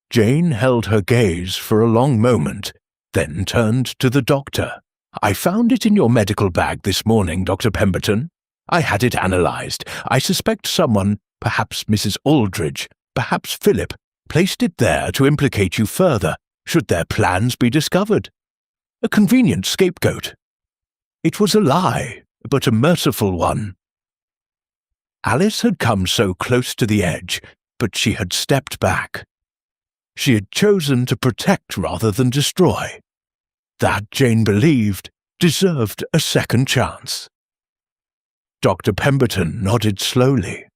Jane held her gaze for a long moment, then turned to the doctor. "I found it in your medical bag this morning, Dr. Pemberton. I had it analysed. I suspect someone, perhaps Mrs. Aldridge, perhaps Philip, placed it there to implicate you further, should their plans be discovered. A convenient scapegoat. It was a lie, but a merciful one. Alice had come so close to the edge, but she had stepped back. She had chosen to protect rather than destroy. That, Jane believed, deserved a second chance. Dr. Pemberton nodded slowly,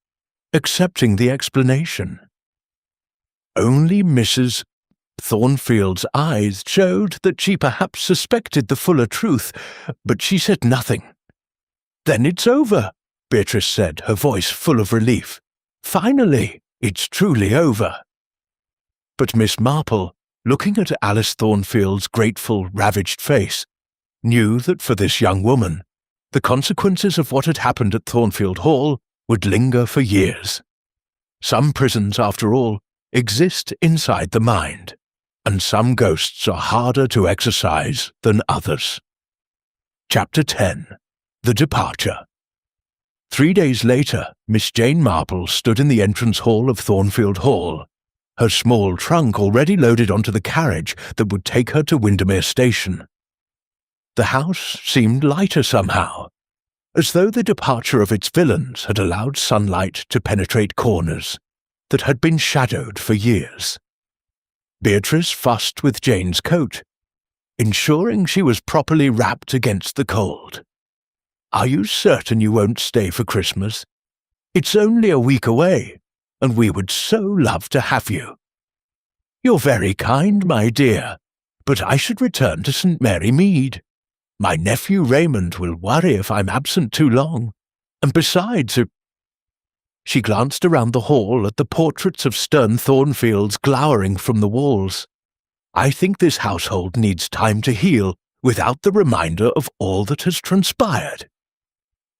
accepting the explanation. Only Mrs. Thornfield's eyes showed that she perhaps suspected the fuller truth, but she said nothing. "Then it's over," Beatrice said, her voice full of relief. "Finally, it's truly over." But Miss Marple, looking at Alice Thornfield's grateful, ravaged face, knew that for this young woman, the consequences of what had happened at Thornfield Hall would linger for years. Some prisons, after all, exist inside the mind, and some ghosts are harder to exorcise than others. Chapter 10. The Departure. 3 days later, Miss Jane Marple stood in the entrance hall of Thornfield Hall, her small trunk already loaded onto the carriage that would take her to Windermere Station. The house seemed lighter somehow, as though the departure of its villains had allowed sunlight to penetrate corners that had been shadowed for years. Beatrice fussed with Jane's coat, ensuring she was properly wrapped against the cold. "Are you certain you won't stay for Christmas? It's only a week away, and we would so love to have you." "You're very kind, my dear, but I should return to St. Mary Mead. My nephew Raymond will worry if I'm absent too long, and besides—" She glanced around the hall at the portraits of stern Thornfields glowering from the walls. "I think this household needs time to heal without the reminder of all that has transpired."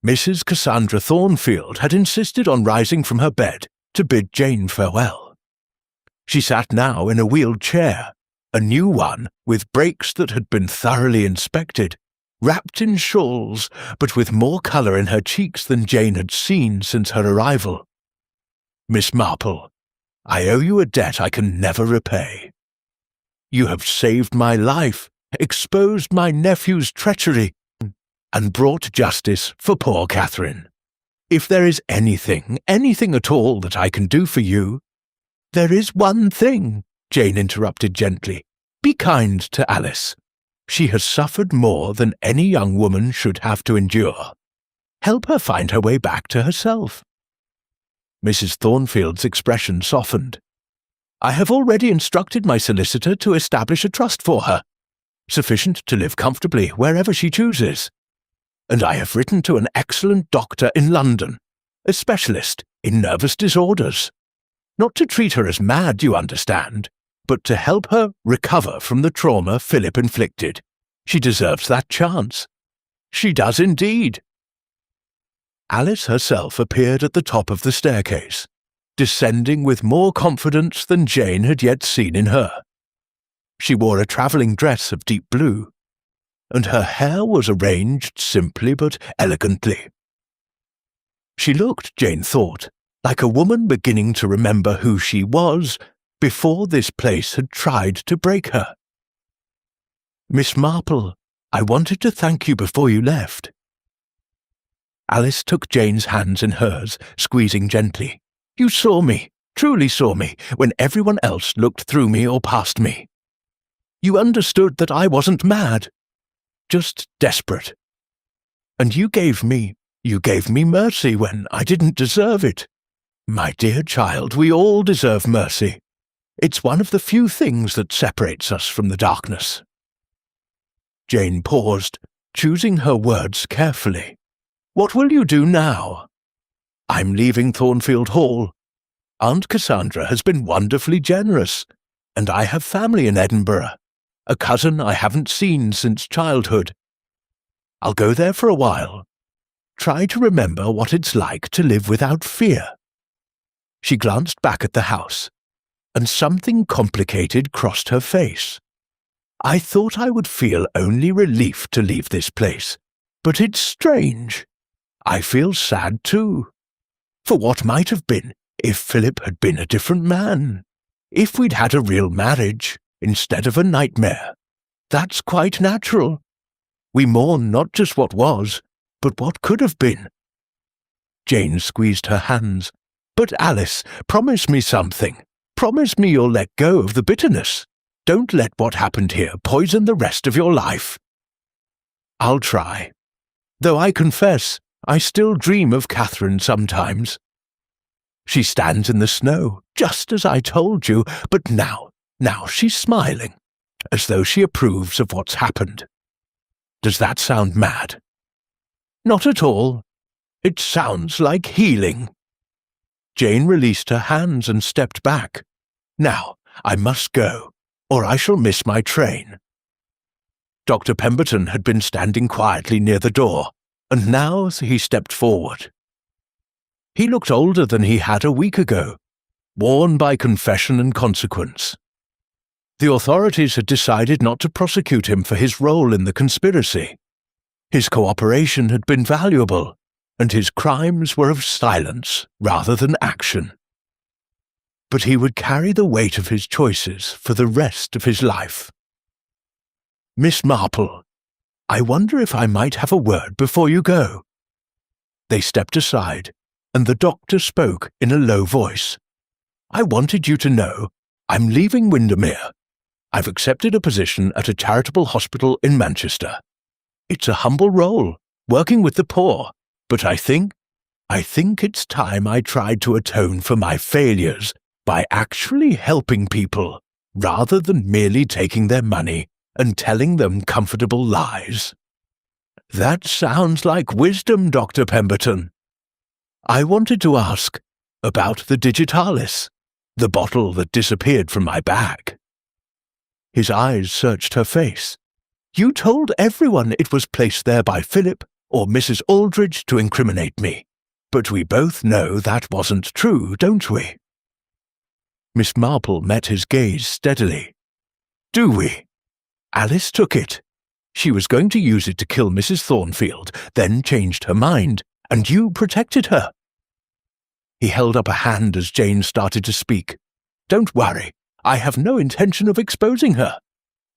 Mrs. Cassandra Thornfield had insisted on rising from her bed to bid Jane farewell. She sat now in a wheeled chair, a new one with brakes that had been thoroughly inspected, wrapped in shawls, but with more colour in her cheeks than Jane had seen since her arrival. "Miss Marple, I owe you a debt I can never repay. You have saved my life, exposed my nephew's treachery, and brought justice for poor Catherine. If there is anything at all that I can do for you—" "There is one thing," Jane interrupted gently. "Be kind to Alice. She has suffered more than any young woman should have to endure. Help her find her way back to herself." Mrs. Thornfield's expression softened. "I have already instructed my solicitor to establish a trust for her, sufficient to live comfortably wherever she chooses. And I have written to an excellent doctor in London, a specialist in nervous disorders. Not to treat her as mad, you understand, but to help her recover from the trauma Philip inflicted. She deserves that chance. She does indeed." Alice herself appeared at the top of the staircase, descending with more confidence than Jane had yet seen in her. She wore a travelling dress of deep blue, and her hair was arranged simply but elegantly. She looked, Jane thought, like a woman beginning to remember who she was before this place had tried to break her. "Miss Marple, I wanted to thank you before you left." Alice took Jane's hands in hers, squeezing gently. "You saw me, truly saw me, when everyone else looked through me or past me. You understood that I wasn't mad, just desperate. And you gave me mercy when I didn't deserve it. My dear child, we all deserve mercy. It's one of the few things that separates us from the darkness." Jane paused, choosing her words carefully. "What will you do now?" "I'm leaving Thornfield Hall. Aunt Cassandra has been wonderfully generous, and I have family in Edinburgh, a cousin I haven't seen since childhood. I'll go there for a while. Try to remember what it's like to live without fear." She glanced back at the house, and something complicated crossed her face. "I thought I would feel only relief to leave this place, but it's strange. I feel sad too, for what might have been if Philip had been a different man, if we'd had a real marriage instead of a nightmare. That's quite natural. We mourn not just what was, but what could have been." Jane squeezed her hands. "But Alice, promise me something. Promise me you'll let go of the bitterness. Don't let what happened here poison the rest of your life." "I'll try. Though I confess, I still dream of Catherine sometimes. She stands in the snow, just as I told you, but now she's smiling, as though she approves of what's happened. Does that sound mad?" "Not at all. It sounds like healing." Jane released her hands and stepped back. "Now, I must go, or I shall miss my train." Dr. Pemberton had been standing quietly near the door, and now he stepped forward. He looked older than he had a week ago, worn by confession and consequence. The authorities had decided not to prosecute him for his role in the conspiracy. His cooperation had been valuable, and his crimes were of silence rather than action. But he would carry the weight of his choices for the rest of his life. "Miss Marple, I wonder if I might have a word before you go." They stepped aside, and the doctor spoke in a low voice. "I wanted you to know I'm leaving Windermere. I've accepted a position at a charitable hospital in Manchester. It's a humble role, working with the poor, but I think it's time I tried to atone for my failures by actually helping people, rather than merely taking their money and telling them comfortable lies." "That sounds like wisdom, Dr. Pemberton. I wanted to ask about the digitalis, the bottle that disappeared from my bag." His eyes searched her face. "You told everyone it was placed there by Philip or Mrs. Aldridge to incriminate me, but we both know that wasn't true, don't we?" Miss Marple met his gaze steadily. "Do we? Alice took it. She was going to use it to kill Mrs. Thornfield, then changed her mind, and you protected her." He held up a hand as Jane started to speak. "Don't worry, I have no intention of exposing her.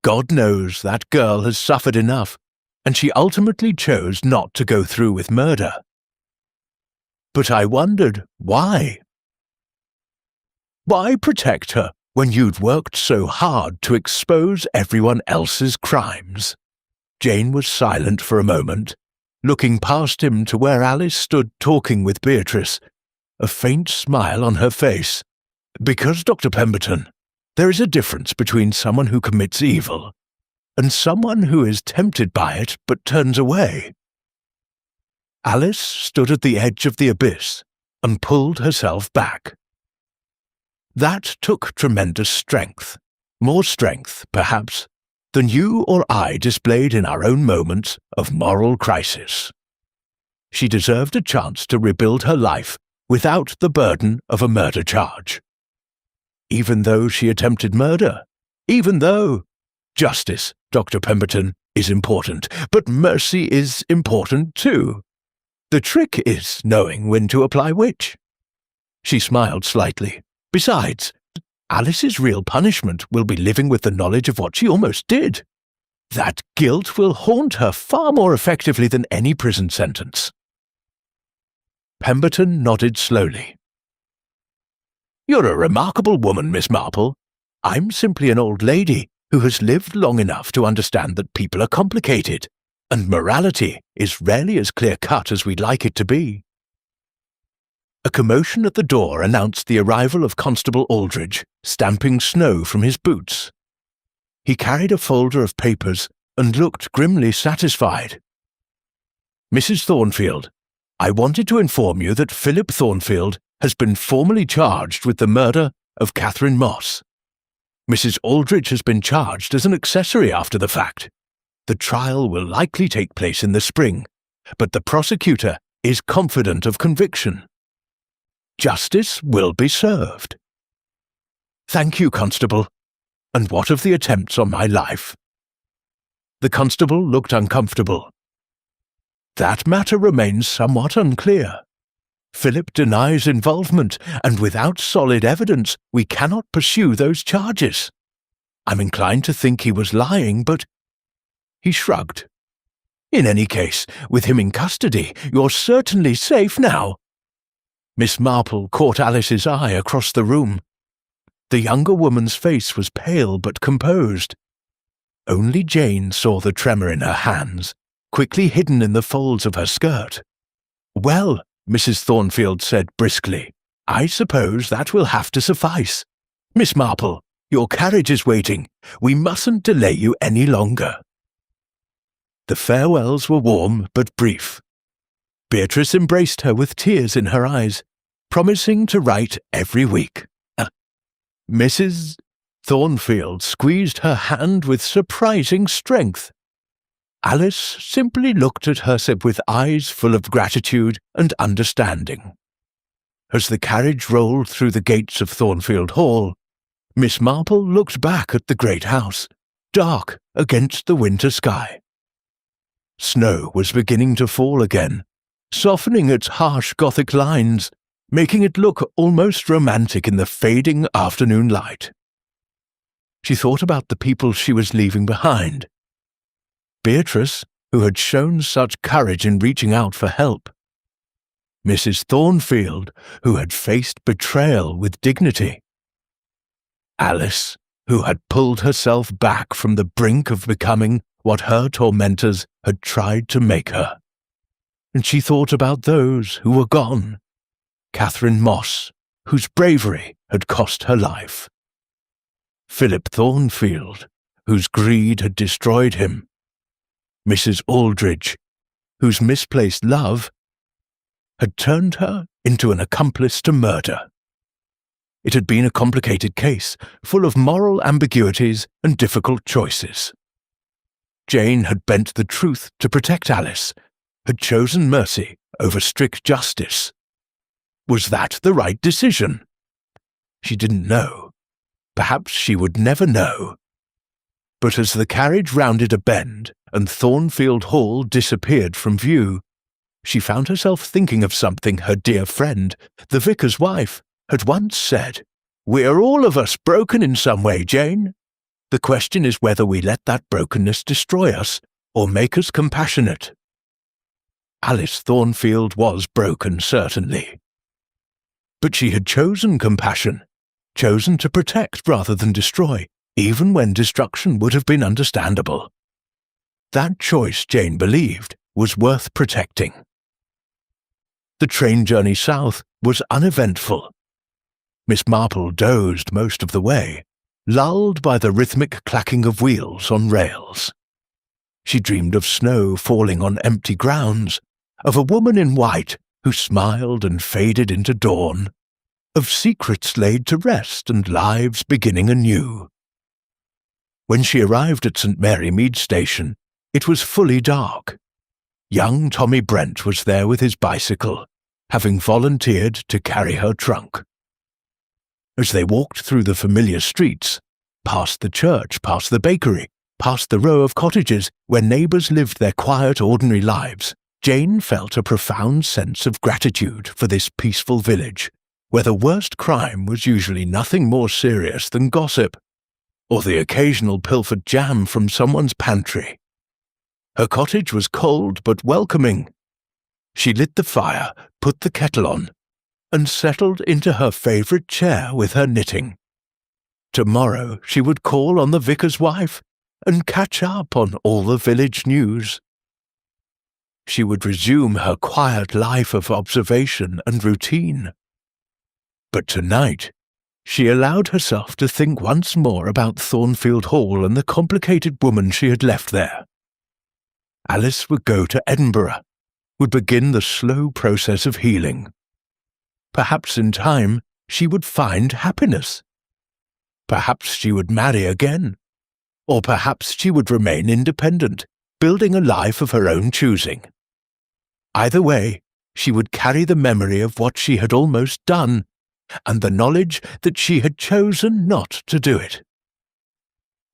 God knows that girl has suffered enough, and she ultimately chose not to go through with murder. But I wondered why. Why protect her when you'd worked so hard to expose everyone else's crimes?" Jane was silent for a moment, looking past him to where Alice stood talking with Beatrice, a faint smile on her face. "Because, Dr. Pemberton, there is a difference between someone who commits evil and someone who is tempted by it but turns away." Alice stood at the edge of the abyss and pulled herself back. "That took tremendous strength, more strength, perhaps, than you or I displayed in our own moments of moral crisis. She deserved a chance to rebuild her life without the burden of a murder charge. Even though she attempted murder, even though justice, Dr. Pemberton, is important, but mercy is important too. The trick is knowing when to apply which." She smiled slightly. "Besides, Alice's real punishment will be living with the knowledge of what she almost did. That guilt will haunt her far more effectively than any prison sentence." Pemberton nodded slowly. "You're a remarkable woman, Miss Marple. I'm simply an old lady who has lived long enough to understand that people are complicated, and morality is rarely as clear-cut as we'd like it to be." A commotion at the door announced the arrival of Constable Aldridge, stamping snow from his boots. He carried a folder of papers and looked grimly satisfied. "Mrs. Thornfield, I wanted to inform you that Philip Thornfield has been formally charged with the murder of Catherine Moss. Mrs. Aldridge has been charged as an accessory after the fact. The trial will likely take place in the spring, but the prosecutor is confident of conviction. Justice will be served." "Thank you, Constable. And what of the attempts on my life?" The constable looked uncomfortable. "That matter remains somewhat unclear. Philip denies involvement, and without solid evidence, we cannot pursue those charges. I'm inclined to think he was lying, but—" He shrugged. "In any case, with him in custody, you're certainly safe now." Miss Marple caught Alice's eye across the room. The younger woman's face was pale but composed. Only Jane saw the tremor in her hands, quickly hidden in the folds of her skirt. "Well," Mrs. Thornfield said briskly, "I suppose that will have to suffice. Miss Marple, your carriage is waiting. We mustn't delay you any longer." The farewells were warm but brief. Beatrice embraced her with tears in her eyes, promising to write every week. Mrs. Thornfield squeezed her hand with surprising strength. Alice simply looked at her with eyes full of gratitude and understanding. As the carriage rolled through the gates of Thornfield Hall, Miss Marple looked back at the great house, dark against the winter sky. Snow was beginning to fall again, softening its harsh Gothic lines, making it look almost romantic in the fading afternoon light. She thought about the people she was leaving behind. Beatrice, who had shown such courage in reaching out for help. Mrs. Thornfield, who had faced betrayal with dignity. Alice, who had pulled herself back from the brink of becoming what her tormentors had tried to make her. And she thought about those who were gone. Catherine Moss, whose bravery had cost her life. Philip Thornfield, whose greed had destroyed him. Mrs. Aldridge, whose misplaced love had turned her into an accomplice to murder. It had been a complicated case, full of moral ambiguities and difficult choices. Jane had bent the truth to protect Alice, had chosen mercy over strict justice. Was that the right decision? She didn't know. Perhaps she would never know. But as the carriage rounded a bend and Thornfield Hall disappeared from view, she found herself thinking of something her dear friend, the vicar's wife, had once said. "We're all of us broken in some way, Jane. The question is whether we let that brokenness destroy us or make us compassionate." Alice Thornfield was broken, certainly. But she had chosen compassion, chosen to protect rather than destroy, even when destruction would have been understandable. That choice, Jane believed, was worth protecting. The train journey south was uneventful. Miss Marple dozed most of the way, lulled by the rhythmic clacking of wheels on rails. She dreamed of snow falling on empty grounds, of a woman in white who smiled and faded into dawn, of secrets laid to rest and lives beginning anew. When she arrived at St. Mary Mead Station, it was fully dark. Young Tommy Brent was there with his bicycle, having volunteered to carry her trunk. As they walked through the familiar streets, past the church, past the bakery, past the row of cottages where neighbours lived their quiet, ordinary lives, Jane felt a profound sense of gratitude for this peaceful village, where the worst crime was usually nothing more serious than gossip, or the occasional pilfered jam from someone's pantry. Her cottage was cold but welcoming. She lit the fire, put the kettle on, and settled into her favourite chair with her knitting. Tomorrow she would call on the vicar's wife and catch up on all the village news. She would resume her quiet life of observation and routine. But tonight, she allowed herself to think once more about Thornfield Hall and the complicated woman she had left there. Alice would go to Edinburgh, would begin the slow process of healing. Perhaps in time she would find happiness. Perhaps she would marry again, or perhaps she would remain independent, building a life of her own choosing. Either way, she would carry the memory of what she had almost done, and the knowledge that she had chosen not to do it.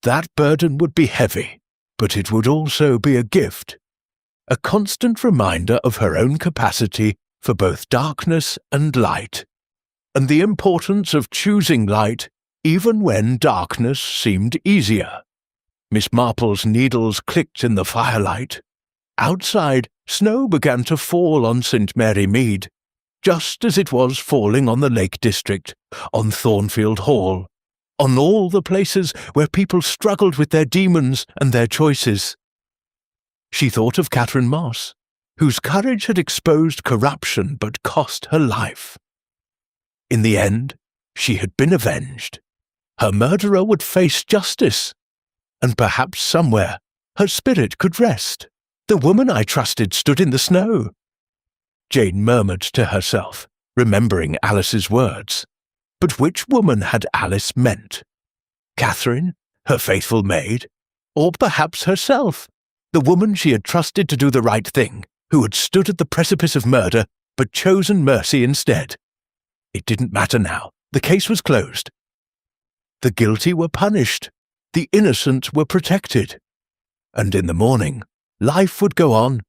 That burden would be heavy, but it would also be a gift, a constant reminder of her own capacity for both darkness and light, and the importance of choosing light even when darkness seemed easier. Miss Marple's needles clicked in the firelight. Outside, snow began to fall on St. Mary Mead, just as it was falling on the Lake District, on Thornfield Hall, on all the places where people struggled with their demons and their choices. She thought of Catherine Moss, whose courage had exposed corruption but cost her life. In the end, she had been avenged. Her murderer would face justice, and perhaps somewhere her spirit could rest. The woman I trusted stood in the snow. Jane murmured to herself, remembering Alice's words. But which woman had Alice meant? Catherine, her faithful maid, or perhaps herself, the woman she had trusted to do the right thing, who had stood at the precipice of murder but chosen mercy instead? It didn't matter now. The case was closed. The guilty were punished. The innocent were protected. And in the morning, life would go on,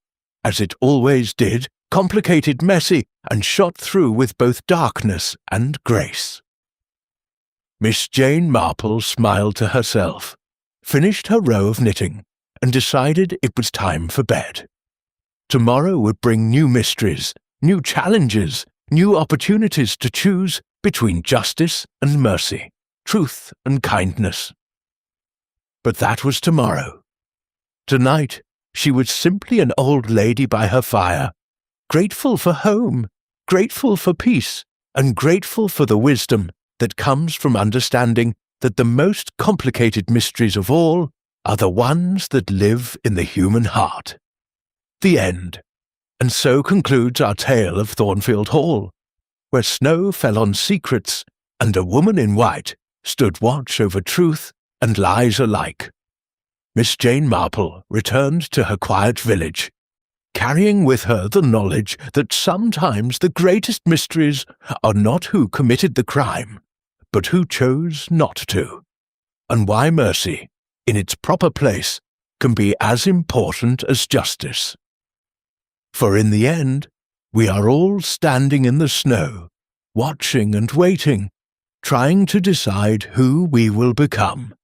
as it always did, complicated, messy, and shot through with both darkness and grace. Miss Jane Marple smiled to herself, finished her row of knitting, and decided it was time for bed. Tomorrow would bring new mysteries, new challenges, new opportunities to choose between justice and mercy, truth and kindness. But that was tomorrow. Tonight, she was simply an old lady by her fire, grateful for home, grateful for peace, and grateful for the wisdom that comes from understanding that the most complicated mysteries of all are the ones that live in the human heart. The end. And so concludes our tale of Thornfield Hall, where snow fell on secrets and a woman in white stood watch over truth and lies alike. Miss Jane Marple returned to her quiet village, carrying with her the knowledge that sometimes the greatest mysteries are not who committed the crime, but who chose not to, and why mercy, in its proper place, can be as important as justice. For in the end, we are all standing in the snow, watching and waiting, trying to decide who we will become.